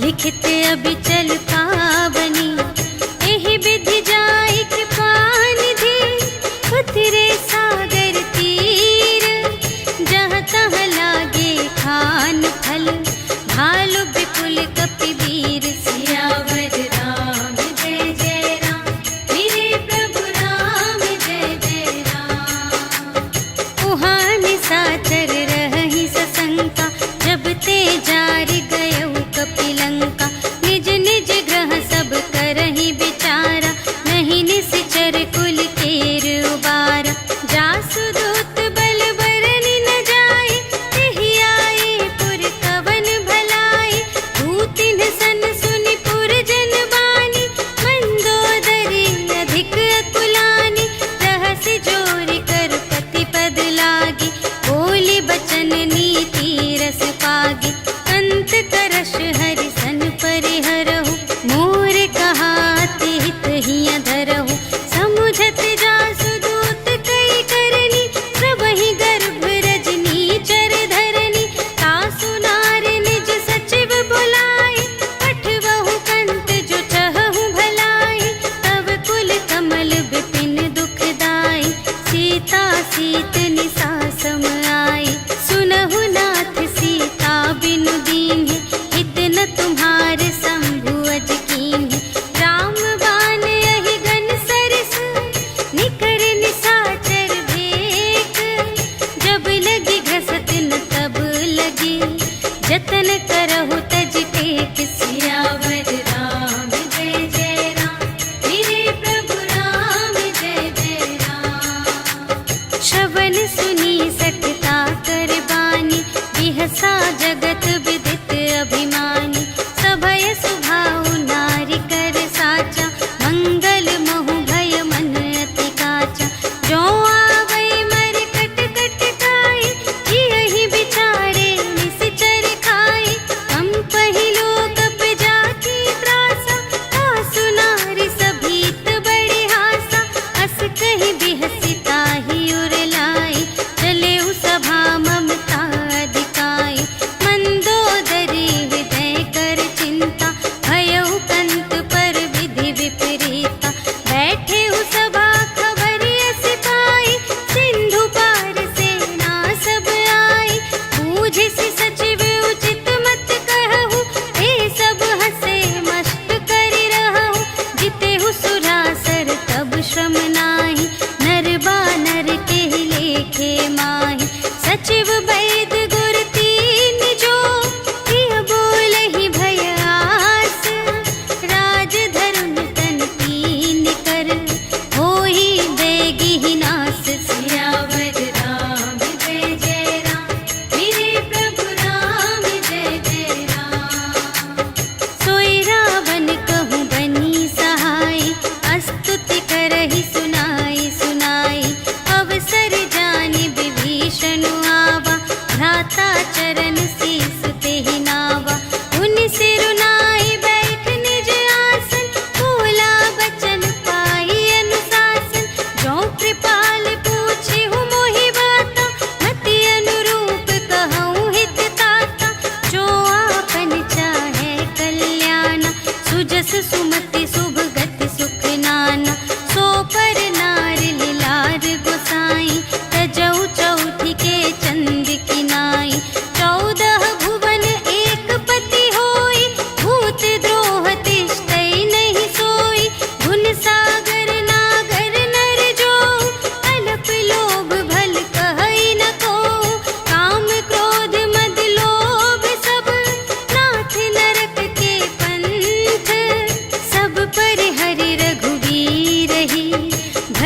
लिखित अबिचल पावनी, एहि विधि जाई कृपा निधि, उतरे सागर तीर, जहाँ तहाँ लागे खान फल, भालु विपुल कपिवीर, सियावर राम जय जय राम, मेरे प्रभु राम जय जय राम। उहाँ निशाचर रहहि सशंका, जब ते जारि गयउ कपिलंका, निज निज ग्रह सब करहि विचारा, नहीं निश्चर कुल केर उबारा, जासु दूत बल बरनि न जाए, तेहि आए पुर कवन भलाए, भूतिन सन सुनि पुर जन बानी, मंदोदरी अधिक अकुलानी, रहसि जोरि कर पति पद लागी, बोली बचन नीति रस पागी, अंत करश हरि सन परिहरहु, मोर कहाति हित हिय धरहु, समुझत जासु दूत कई करनी, प्रभहि गर्भ रजनी चर धरनी, तासु नार निज सचिव बुलाए, पठवहु कंत जो चहहु भलाए, तब कुल कमल विपिन दुखदाई, सीता सीत निसा सम आई, सुनहु नाथ सीता बिनु दीन्हि, हित न तुम्हार शंभु अज कीन्हि, राम बाण अहि गन सरस,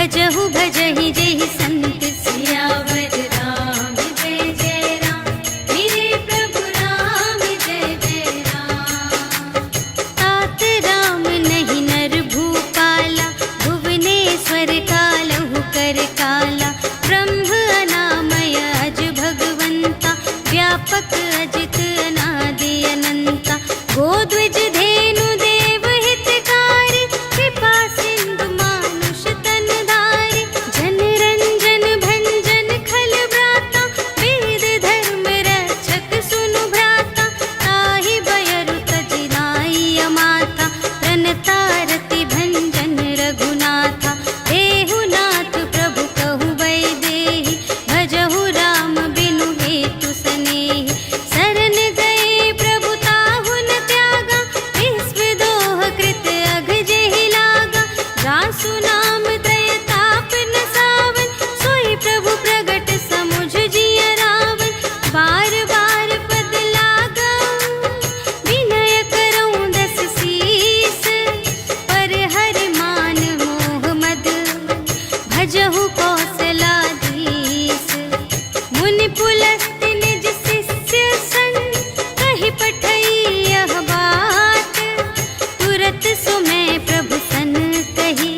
भजहु भजहि जेहि संत सियावर राम जय जय राम मेरे प्रभु राम जय जय राम। तात राम नहीं नर भूपाला भुवनेश्वर कालहु कर काला ब्रह्म अनामय अज भगवंता व्यापक अजित अनादि अनंता गोद्विज धेनु देव हितकारी कृपा सिंधु मानुष तन धारी जन रंजन भंजन खल व्राता वेद धर्म रक्षक सुनु भ्राता ताहि बयरु तजि नाई अमाता प्रणतारति भंजन रघुनाथा देहु नाथ प्रभु कहु वैदेही भजहु राम बिनु हेतु सनेही शरण गए प्रभु ताहु न त्यागा विश्व दोह कृत अघ जेहि लागा जासु नाम त्रय ताप न सावन सोई प्रभु प्रगट समुझ जिय रावण बार बार पद लागा विनय करऊं दस सीस पर हरि मान मोह मद भजहु कौशलाधीश मुनि पुलस्त निज शिष्य संग कहि पठई यह बात तुरत सुमय प्रभु सन कही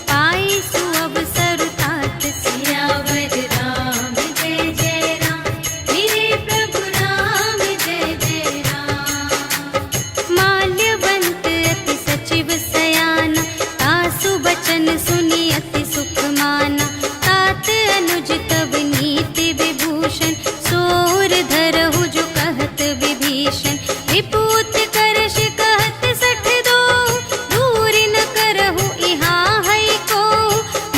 पाई सुअवसर तात सियावर राम जय जय राम मेरे प्रभु राम जय जय राम। माल्यवंत अति सचिव सयाना तासु बचन सुनि अति सुख माना तात अनुज तब नीति विभूषण सोर धरहु जो कहत विभीषण विपूत करश कहत सठ दो दूर न करहु इहाँ है को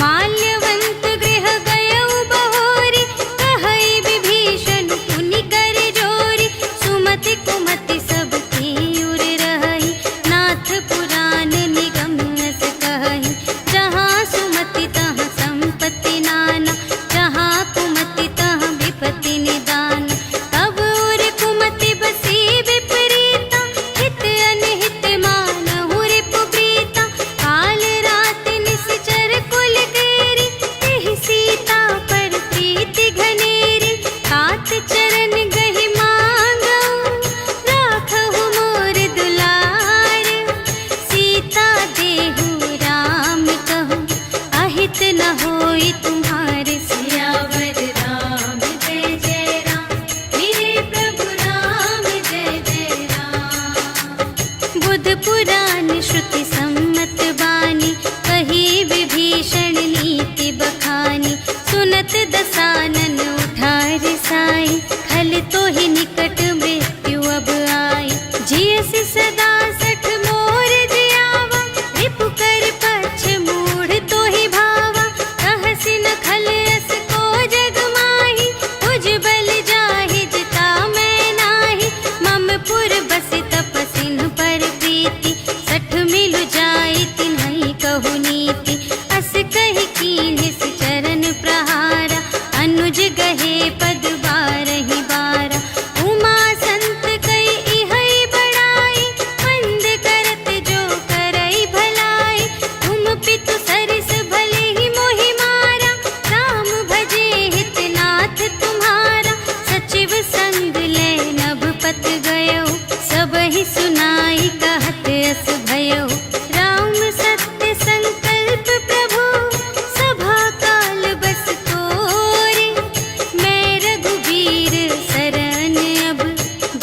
माल्यवंत गृह गयउ बहोरी कहई विभीषण पुनि कर जोरी सुमति कुमति सब की उर रही नाथ पुराण निगम अस कहई जहाँ सुमति तहाँ संपत्ति नाना जहाँ कुमति तहाँ विपत्ति निदान तब उर कुमति बसी विपरीता हित अनहित मानहु रिपु प्रीता काल रात निश्चर कुल केरी तेहि सीता पर प्रीति घनेरी तात चरण गहि मांगऊ राखहु मोर दुलार सीता देहु राम कहूँ अहित न होई तुम्हारे सियावर राम जय जय राम मेरे प्रभु राम जय जय राम। बुध पुराण श्रुति सम्मत बानी कही विभीषण नीति बखानी सुनत दसानन उठार साई खल तो ही निकट मृत्यु अब आई जियसि सदा सठ मोर जियावा रिपु कर पक्ष मूढ़ तो ही भावा कहसि न खल अस को जग माही तुझ बल जाहि जिता मैं नाही मम पुर बसि तपसिन पर प्रीति सठ मिलु जाई तिन्हई कहु नीति अस कहि कीन्हिस चरण प्रहारा अनुज गहे पद बारहि बारा उमा संत कई इहई बड़ाई मंद करत जो करई भलाई तुम पितु सरिस भले ही मोहि मारा राम भजे हित नाथ तुम्हारा सचिव संग ले नभ पत गयो सबहि सुनाई कहत अस भयो राम सत्य संकल्प प्रभु सभा काल बस तोरे मैं रघुबीर शरण अब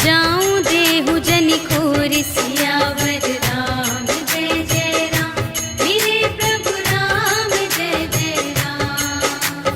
जाऊं देहु जनि खोरि सियावर राम जय जय राम मेरे प्रभु राम जय जय राम।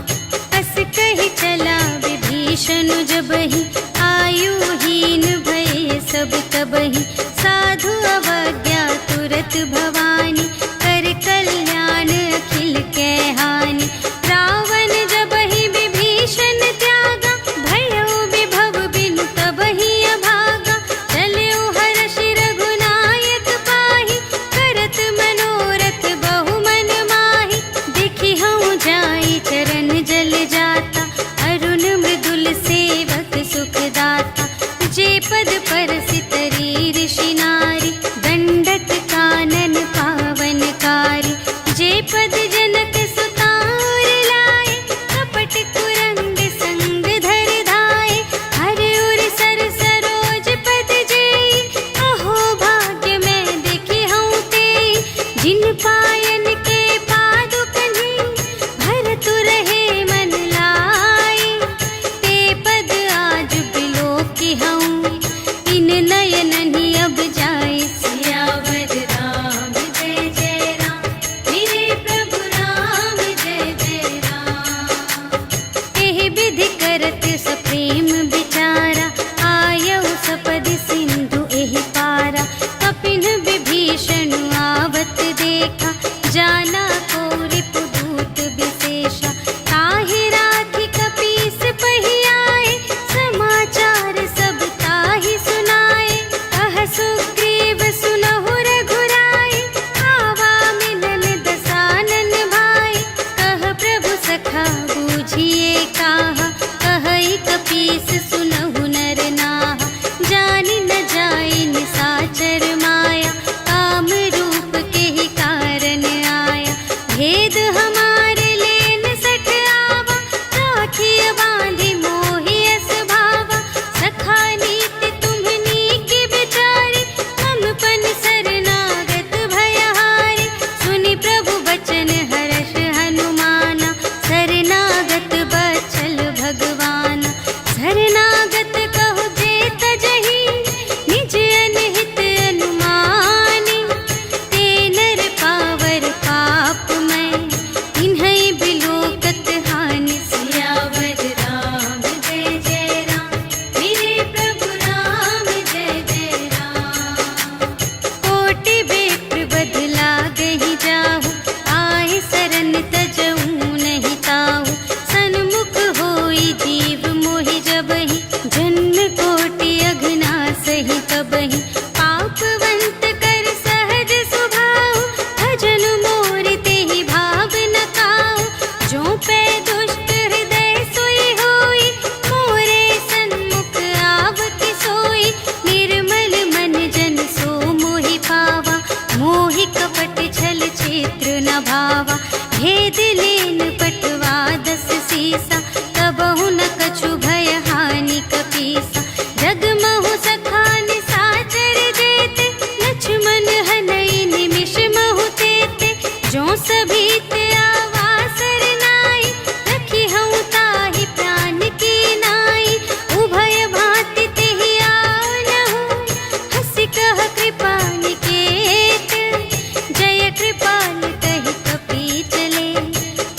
अस कहि चला विभीषण जबहि आयुहीन भये सब तबहि साधु अवज्ञा तुरत भवानी कर कल्याण अखिल कै हानि रावण जबहि विभीषण त्यागा भयो विभव बिनु तबहि अभागा चलयो हर्षि रघुनायक पाहि करत मनोरथ बहु मन माहि देखि हऊँ जाई चरण जल जाता अरुण मृदुल सेवक सुखदाता जे पद पर सितरी ऋषि नारी दंडक कानन कथा बूझिए काहा, कहई कपीस सुनहु नर नाहा। जानि न जाई निसाचर माया, काम रूप के ही कारण आया। भेद हमारे लेन सठ आवा, राखिय बांधि मोहि अस भावा। सखा नीति तुम्हनी के बिचारी, ममपन शरणागत भयहारी। सुनि प्रभु बचन हर्ष हनुमाना, शरणागत बचल भगवान। शरणागत कहु जे तजहि, निज अनहित अनुमानी। ते नर पावर पाप मैं, तिन्है बिलोकत हानि। सियावर राम जय जय राम, मेरे प्रभु राम जय जय राम। कोटि बेप्र बदला गहि जाहु, आए सरन तजऊ नहीं ताहु। सन्मुख होई जीव मोहि जबहि, जन्म कोटि अघना सही तबहि। पापवंत कर सहज सुभाहु, भजन मोर तेहि भाव न काहु। जो पै दुष्ट हृदय सोई होई, मोरे सन्मुख आवति सोई। निर्मल मन जन सो मोहि पावा, मोहि कपट छल क्षेत्र न भावा। भेद लेन पटवा दस सीसा, तबहु न कछु भय हानि कपीसा। जगमहु सखा निसाचर जेते, लक्ष्मण हनई निमिष महु तेते। जो सभीत आवा सरनाई, रखी हऊँ ताहि प्राण की नाई। उभय भांति तेहि आनहु, हँसि कह कृपा निकेत। जय कृपाल कहि कपी चले,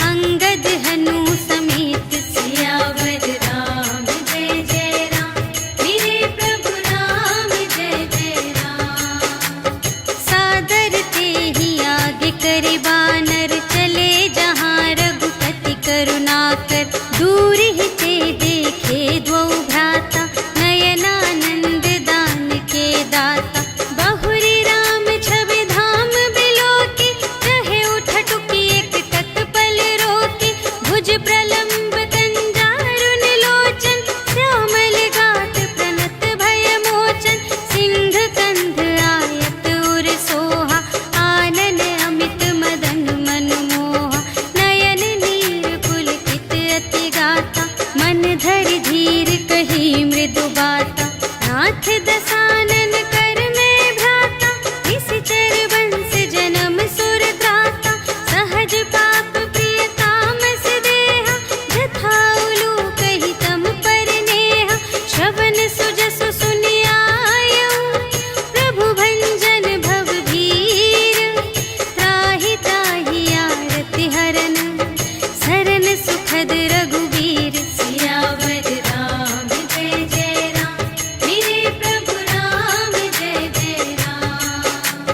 अंगद हनु समेत। सियावर राम जय जय राम, मेरे प्रभु राम जय जय राम। सादर तेहि आगे करे बानर, चले जहाँ रघुपति करुणाकर। दूर ही ते देखे द्वौ भ्राता, नयनानंद दान के दाता। बहुरी राम छवि धाम बिलोके, रहे उठ टुकी एक टक पल रोके। भुज प्रलंब कंजारुन लोचन, श्यामल गात प्रणत भय मोचन। सिंह कंध आयत उर सोहा, आनन अमित मदन मन मोहा। नयन नीर पुलकित अति गाता, मन धरि धीर कही मृदु बाता। नाथ दसानन कर में भ्राता, निश्चर वंश जन्म सुर त्राता। सहज पाप प्रिय तामस देहा, जथा उलूक ही तम पर नेहा। श्रवण सुजसु सुनि आयऊ, प्रभु भंजन भव भीर। त्राहि ताहि आरति हरन, सरन सुखद रघुवीर। सियावर राम जय जय राम, मेरे प्रभु राम जय जय राम।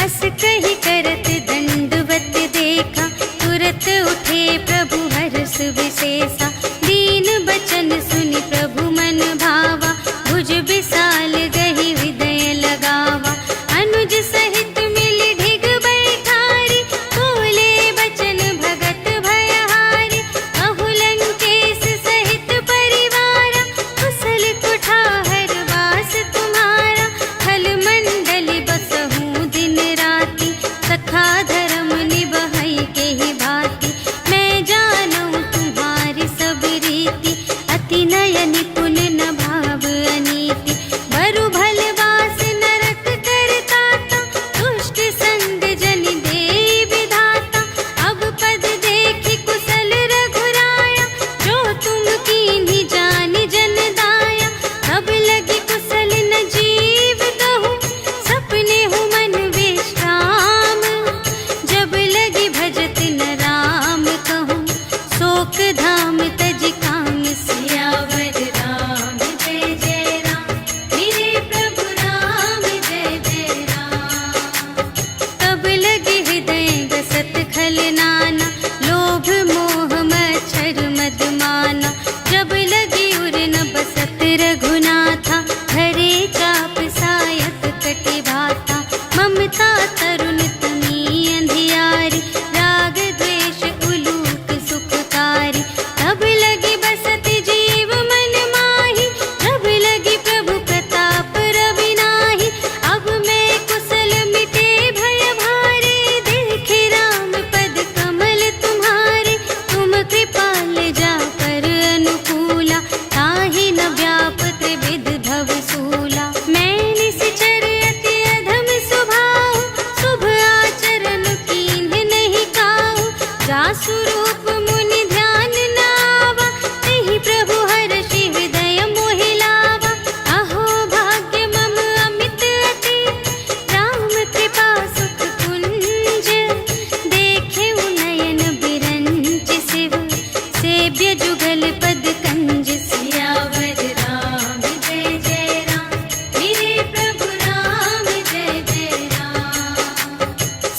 अस कहि करत दंडवत देखा, तुरत उठे प्रभु हर्ष विशेषा। दीन बचन सुनि प्रभु मन भावा, भुज विशाल गहि हृदय लगावा। अनुज सहित मिलि ढिग बैठारी, बोले बचन भगत भयहारी। कहु जासु रूप मुनि ध्यान न आवा, तेहि प्रभु हर्षि हृदय मोहि लावा। अहो भाग्य मम अमित अति, राम कृपा सुख कुंज। देखेउ नयन बिरंच शिव, सेव्य जुगल पद कंज। सियावर राम जय जय राम, मेरे प्रभु राम जय जय राम।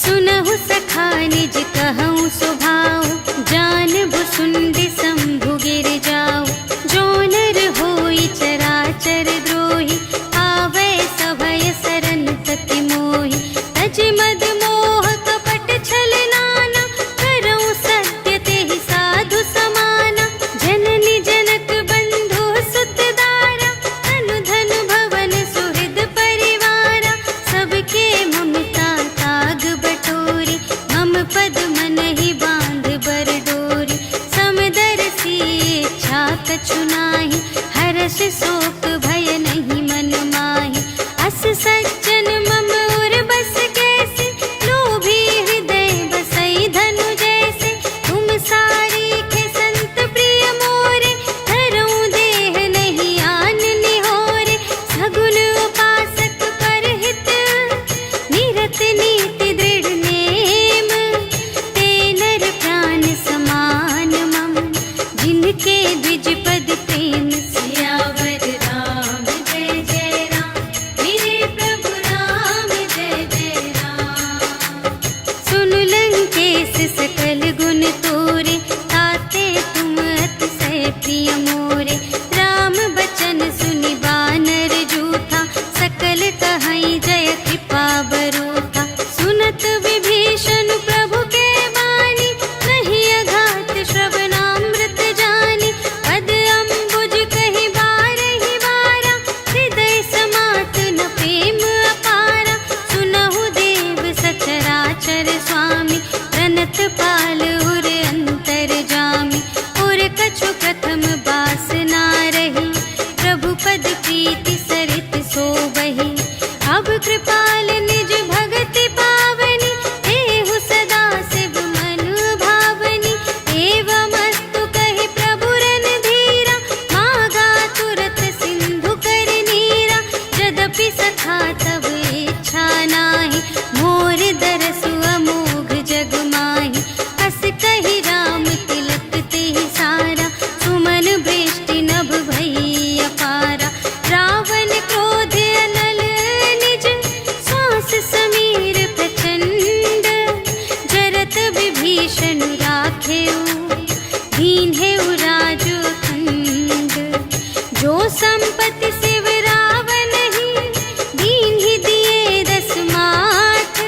सुनहु सखा निज कहऊँ सुभाऊ, जानबु सुंदि शंभु गिर जाऊ। जो नर होई चराचर द्रोही, आवै सभय सरन तति मोहि। तज मद मोह कपट छल नाना, करऊँ सत्य तेहि साधु समाना। जननी जनक बंधु सुत दारा, तनु धन भवन सुहृद परिवारा। सबके ममता ताग बटोरी, मम पद मन ही बांध बर डोरी। समदर्शी इच्छा कछु नाहि, हर्ष शोक भय नहीं मन माहि। अस सज्जन मम उर बस कैसे, लोभी हृदय बसई धनु जैसे। तुम सारीखे संत प्रिय मोरे, धरऊँ देह नहीं आन निहोरे। सगुन उपासक परहित, निरत नीति दृढ़ नेम। ते नर प्राण समान मम, जिनके द्विज पद प्रेम। सियावर राम जय जय राम, मेरे प्रभु राम जय जय राम। सुन लंकेश सकल गुण तोरे, ताते तुम अतिशय प्रिय मोरे। राम बचन सुनि बानर जूठा, सकल कहई जय कृपा बरूठा। सुनत विभीषण प्रभु के बानी, नहीं अघात श्रवणामृत जानी। पद अम्बुज कहि बारहि बारा, हृदय समात न प्रेम अपारा। सुनहु देव सचराचर स्वामी, प्रणत पाल उर अंतर जामी। उर कछु प्रथम बासना रही, प्रभु पद प्रीति सरित सोबहि। अब कृपाल निज भगति पावनी, देहु सदा शिव मन भावनी। एवमस्तु कहि प्रभु रणधीरा, मागा तुरत सिंधु कर नीरा। यद्यपि सखा तब इच्छा नाही, मोर दरसु अमोघ जग माहि। अस कहि राम तिलक तेहि सारा, सुमन वृष्टि नभ भई अपारा। रावण क्रोध अनल निज, श्वास समीर प्रचंड। जरत विभीषण राखेउ, दीन्हेउ राजु अखंड। जो संपत्ति शिव रावण ही, दीन्हि दिए दस माठ।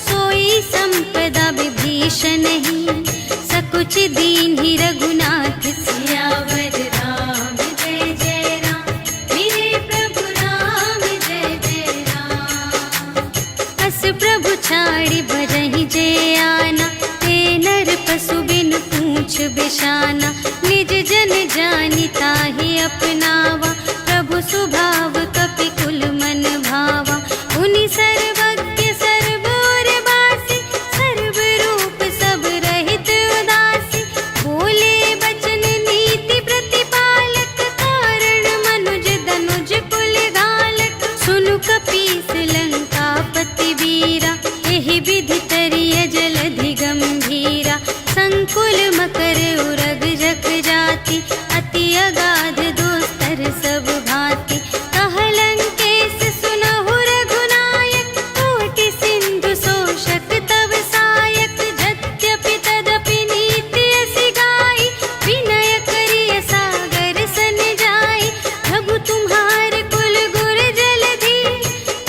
सोई संपदा विभीषण ही, सकुच दीन्हि रघुनाथ। सियावर राम जय जय राम, मेरे प्रभु राम जय जय राम। अस प्रभु छाड़ि भजहि जे आना, ते नर पशु बिन पूछ बिशाना। निज जन जानि ताहि अपनावा, प्रभु स्वभाव कपि कुल मन भावा। उनि सर्वज्ञ सर्व और बासी, सर्व रूप सब रहित उदासी। बोले बचन नीति प्रतिपालक, कारण मनुज धनुज कुल घालक। सुनु कपीस लंकापति वीरा, एहि विधि तरिय जलधि गंभीरा। संकुल मकर उरग जख जाति, अति अगाध दोस्तर सब भांति। कह लंकेश सुनहु रघुनायक, कोटि सिंधु शोषक तव सायक। यद्यपि तदपि नीति असि गाई, विनय करिय सागर सन जाई। प्रभु तुम्हार कुल गुर जलधि,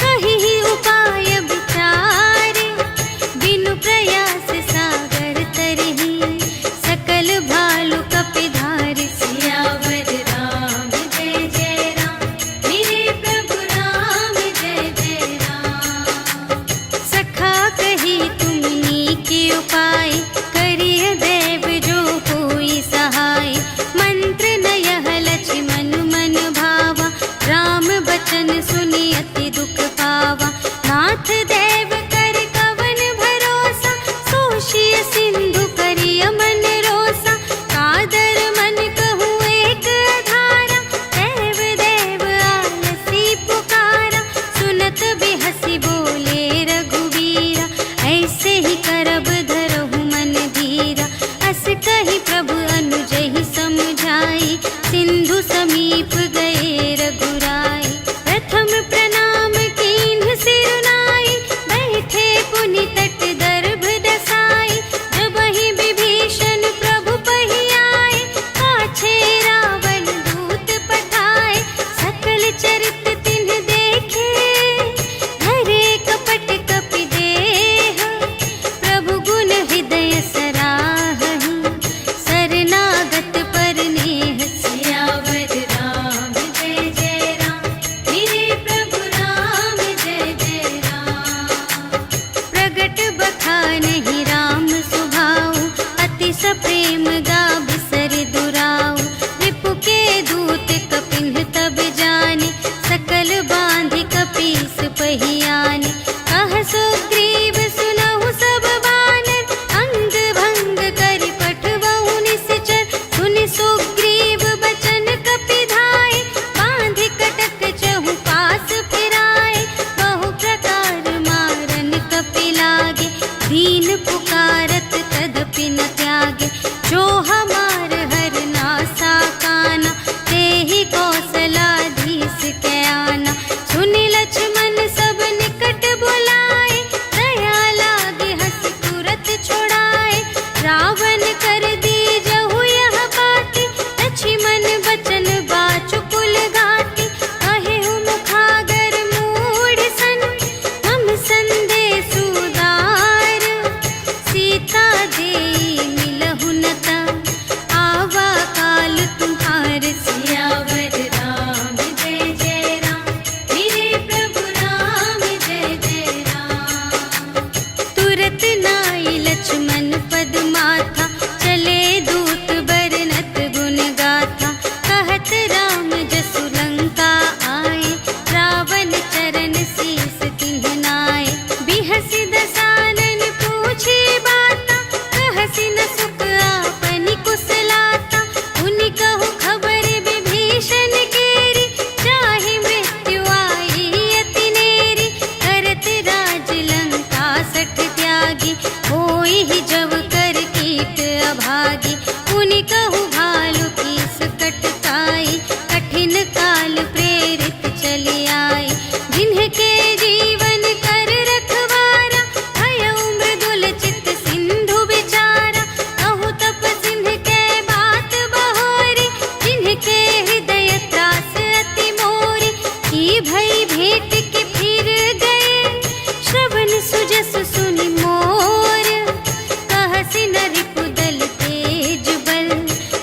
कहिहि उपाय विचारे। बिनु प्रयास सागर तरहि, त्यागे। जो हमार हर नासा काना, ते ही कौशलाधीश के आना। सुनि लक्ष्मण सब निकट बुलाए, दया लागे हंस तुरत छोड़ाए। रावण कर दी जहु यह बाती, लक्ष्मण बचन बाचुकुल घाती। कहे मुखागर मूढ़ सन, मम संदेश उदार। सीता देई मिलहु न तब, आवा काल तुम्हार। सियावर राम जय जय राम, मेरे प्रभु राम जय जय राम। तुरत नाई लक्ष्मण पद माथा, चले दूत बरनत गुण गाथा। कहत राम जसु लंका आए, रावण चरण शीस तिन्ह नाए। बिहसि दसानन पूछे बाता, कहसि न सुख आपनि कुशलाता। उनि कहु खबर विभीषण केरी, जाहि मृत्यु आई अति नेरी। करत राज लंका सठ त्यागी, होई ही जब कर कीट अभागी। उनि कहु भालु कीस कटकाई, कठिन काल प्रेरित चली आई। जिन्हके जीवन कर रखवारा, भयउ मृदुल चित सिंधु विचारा। कहु तप सिंह के बात बहोरी, जिन्हके हृदय त्रास अति मोरी। की भई भेंट के फिर गए, श्रवण सुजस सुनि मोर। कहसि न रिपुदल तेज बल,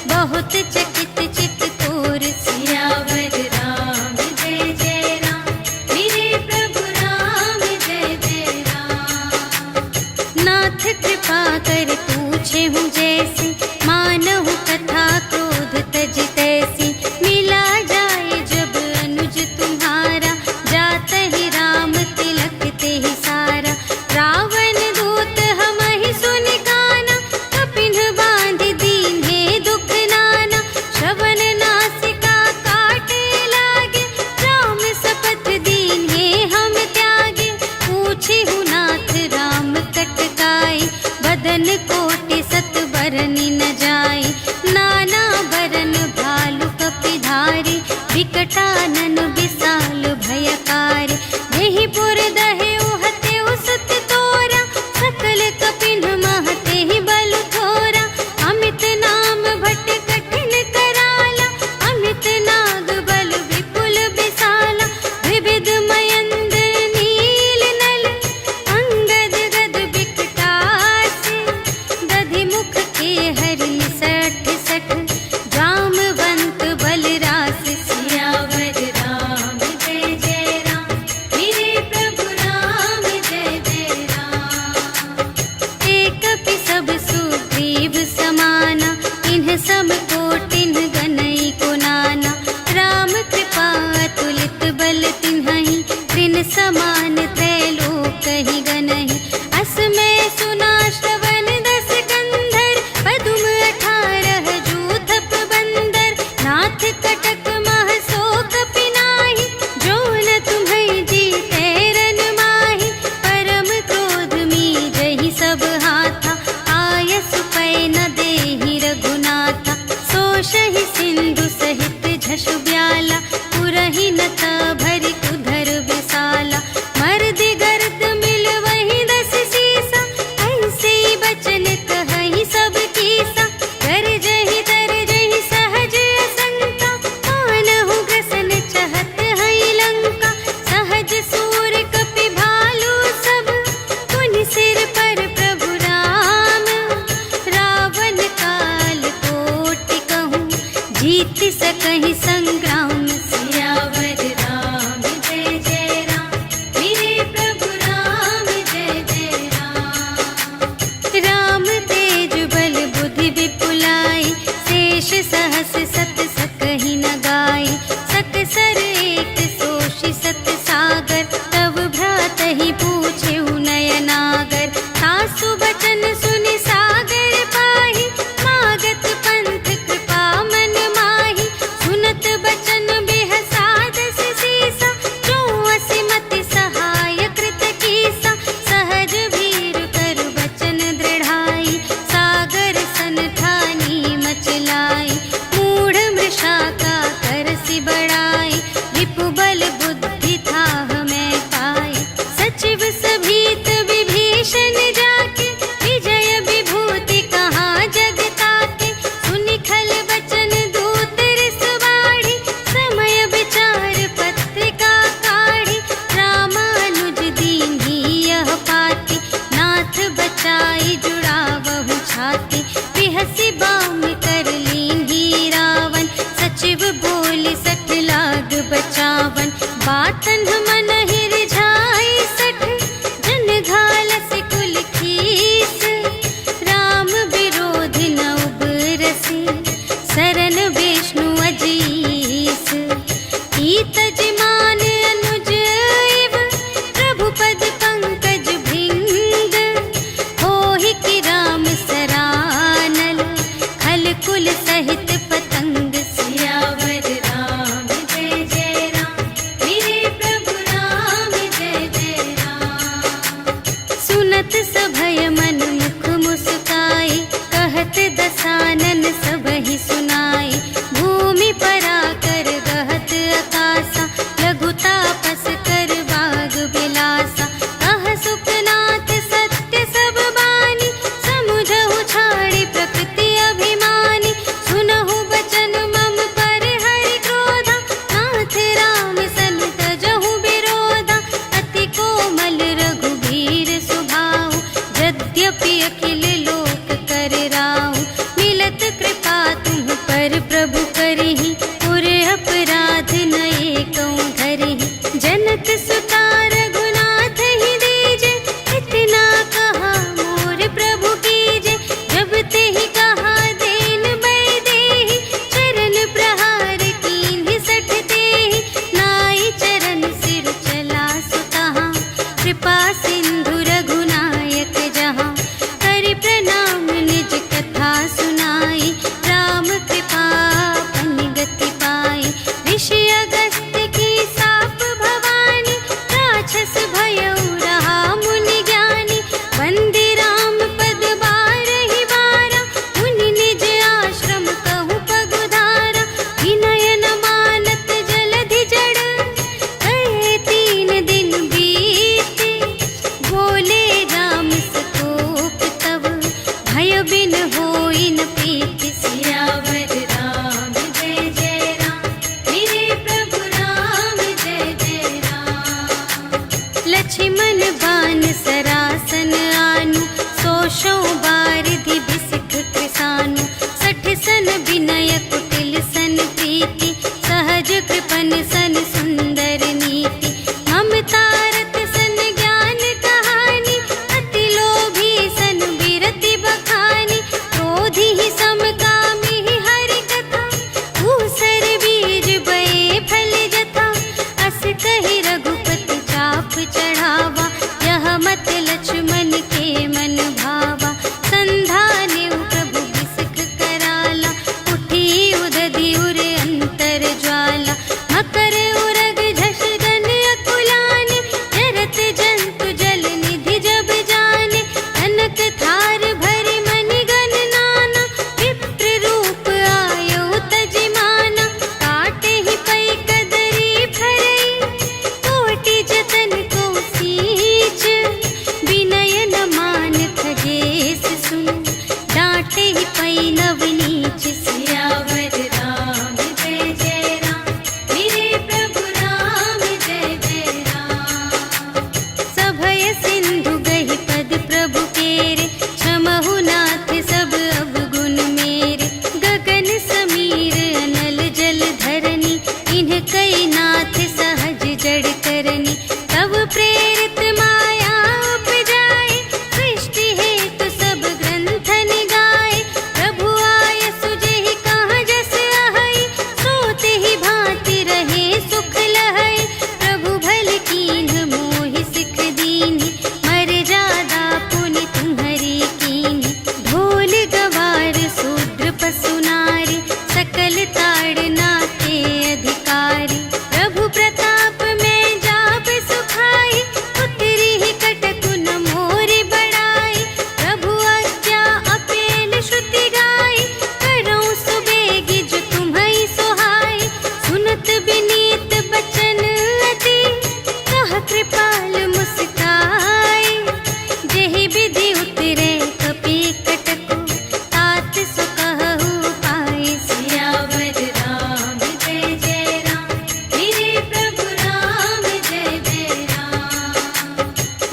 बहुत चकित चित तोर। सियावर राम जय जय राम, मेरे प्रभु राम जय जय राम। नाथ कृपा कर पूछे हूँ जैसी, मानहु कथा क्रोध तज तैसी। मिला जाए जब अनुज तुम्हारा, जात ही राम तिलक ते ही सारा। रावण दूत हमहि सुनि काना, कपिन बांध दीन्हे दुख नाना। श्रवण नासिका काटे लागे, राम शपथ दीन्हे हम त्यागे। पूछिहु नाथ राम कटकाई, बदन कोटि सत बरनि न जाई। नाना बरन भालु कपिधारी, विकटानन विशाल भयकारी। देहि पुर दहेउ हतेउ सुत तोरा, सकल कपिन महते ही बल थोरा। अमित नाम भट कठिन कराला, अमित नाग बल विपुल विशाला। विविध मयंद्र नील नल, अंगद गद विकटासी। दधि मुख के हरि सठ सठ, जामवंत बलरास। सियावर राम जय जय राम, मेरे प्रभु राम जय जय राम। एक कपि सब सुग्रीव समाना, इन्ह सम कोटिन्ह गनई को नाना। राम कृपा अतुलित बल तिन्हहि, त्रिन समान त्रैलोक ही गनहि। अस में सुना श्रवण दस कंधर, पदुम 18 जूथप बंदर। नाथ कटक मह शोक पिनाहि, जो न तुम्है जीते रन माहि। परम क्रोध मीजहि सब हाथा, आयसु पै न देहि रघुनाथा। सोषहि सिंधु सहित झसु ब्याला, पुरहि न भरि कुधर विशाला। मर्दि गर्द मिल वही 10 सीसा, ऐसे बचन कहहि सब कीसा। गरजहि तरजहि सहज असंका, मानहु ग्रसन चहत हई लंका। सहज सूर कपि भालु सब, पुनि सिर पर प्रभु राम। रावण काल कोटि कहूँ, जीत सकहि संग्राम। सियावर राम जय जय राम, मेरे प्रभु राम जय जय राम। राम तेज बल बुद्धि विपुलाई, शेष सहस सत सकहि न गाई। सकसर एक सोषि सत सागर, तब भ्रातहि पूछेहु नयनागर। सासु बचन सुनि सागर पाहि, मागत पंथ कृपा मन माहि। सुनत दसानन सबहि सुनाए। भूमि परा कर गहत आकासा, लघु तापस कर बाग बिलासा। कह सुखनाथ सत्य सब बानी, समुझहु छाड़ी प्रकृति अभिमानी। सुनहु बचन मम पर हरि क्रोधा, नाथ राम सन तजहु विरोधा। अति कोमल रघुबीर सुभाऊ, यद्यपि अखिल लोक कर राऊ। मिलत कृपा तुम पर प्रभु करहि, पुर अपराध नये कहूँ धरहि। जनक सुता रघुनाथ ही दीजे, इतना कहा मोर प्रभु कीजे। जब तेहि कहा देन बै देहि, चरण प्रहार कीन्हि सठ तेहि। नाई चरण सिर चला सुतहाँ, कृपा सिंधु रघुनायक जहाँ। करि प्रणाम निज कथा सुनाई, राम कृपा अपन गति पाई। ऋषि अगस्त्य की साप भवानी, राक्षस भयउ रहा मुनि ज्ञानी। वंदे राम पद बारहि बारा, मुनि निज आश्रम कहु पगुधारा। विनय न मानत जलधि जड़, कहे 3 दिन बीते। बोले राम सकोप तब, भय बिन होई न प्रीति। सियावर राम जय जय राम, मेरे प्रभु राम जय जय राम। लक्ष्मण बान सरासन आनु, सोशों बारिधि बिसिख कृसानु। 60 सन विनय कुटिल सन प्रीति, सहज कृपन सन सुंदर नीति। ममता रत सन ज्ञान कहानी, अति लोभी सन बिरति बखानी। क्रोधी ही समकामी ही हरि कथा, ऊसर बीज बये फल जथा। अस कहि रघुपति चाप चढ़ावा, यह मत लक्ष्मण के मन भावा। संधाने प्रभु बिसिख कराला, उठी उदधि उर अंतर ज्वाला। मकर उरग झष गन अकुलाने, जरत जंतु जल निधि जब जाने। कनक थार भरि मनि गण नाना, विप्र रूप आयो तजिमाना। काटे ही पै कदरी फरई, कोटि जतन को सींच। विनय न मान खगेस सुन, डांटे ही पै नवनीच। सियावर राम जय जय राम, मेरे प्रभु राम जय जय राम। सभय सिंधु गहि पद प्रभु केरे, क्षमहु नाथ सब अवगुण मेरे। गगन समीर अनल जल धरनी, इन्ह कई नाथ सहज जड़ करनी। तब प्रेरित माया उपजाए, सृष्टि हेतु सब ग्रंथ निगाए। प्रभु आय सुजेहि कहाँ जस अहै, सोते ही भांति रहे सुख लहै। प्रभु भल कीन्ह मोहि सिख दीन्हि, मर्यादा पुनि तुम्हरी कीन्हि। ढोल गवार शूद्र पशु नारी, सकल ताड़ना के अधिकारी। प्रभु प्रताप में जाप सुखाई, उतरी ही कटकु न मोरि बड़ाई। प्रभु आज्ञा अपेल श्रुति गाई, करऊँ सुबेगी जो तुम्है सोहाई। सुनत विनीत बचन अति, कह कृपाल मुस्काई। जेहि विधि उतरे कपि कटकु, तात सो कहु पाई। सियावर राम जय जय राम, मेरे प्रभु राम जय जय राम।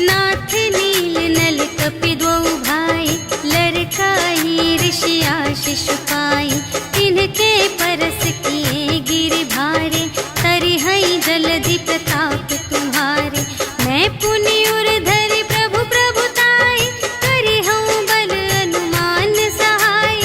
नाथ नील नल कपि द्वौ भाई, लरकाई ऋषि आशीष पाई। तिनके परस किए गिरि भारे, तरिहै जलधि प्रताप तुम्हारे। मैं पुनि उर धरि प्रभु प्रभुताई, करिहउँ बल अनुमान सहाय।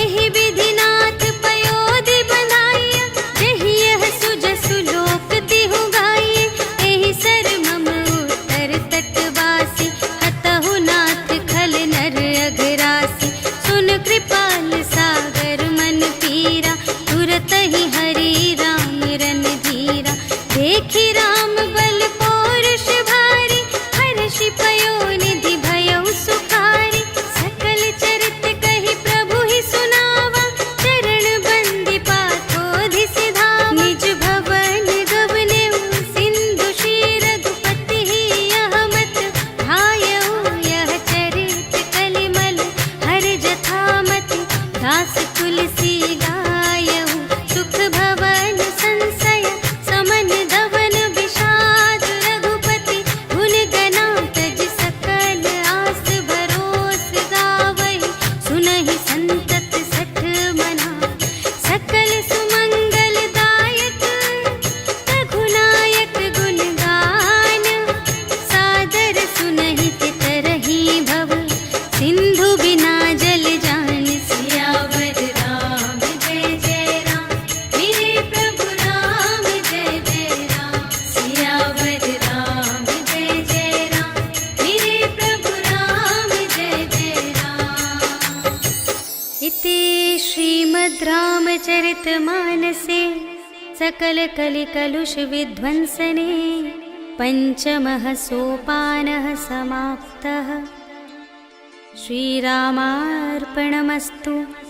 एहि विधि नाथ पयोधि बंधाइया, जेहि यह सुजसु लोक तिहु गाइए। एहि सर मम उत्तर तटवासी, हतहु नाथ खल नर अघरासी। सुन कृपाल सागर मन पीरा, तुरत ही हरि राम रन धीरा। देखि राम बल पौरुष भारी, हर्षि पयो निधि भयउ सुखारी। सकल चरित कहि प्रभु ही श्रीमद् रामचरितमानसे सकलकलिकलुषविध्वंसने पञ्चमः सोपानः समाप्तः। श्रीरामार्पणमस्तु।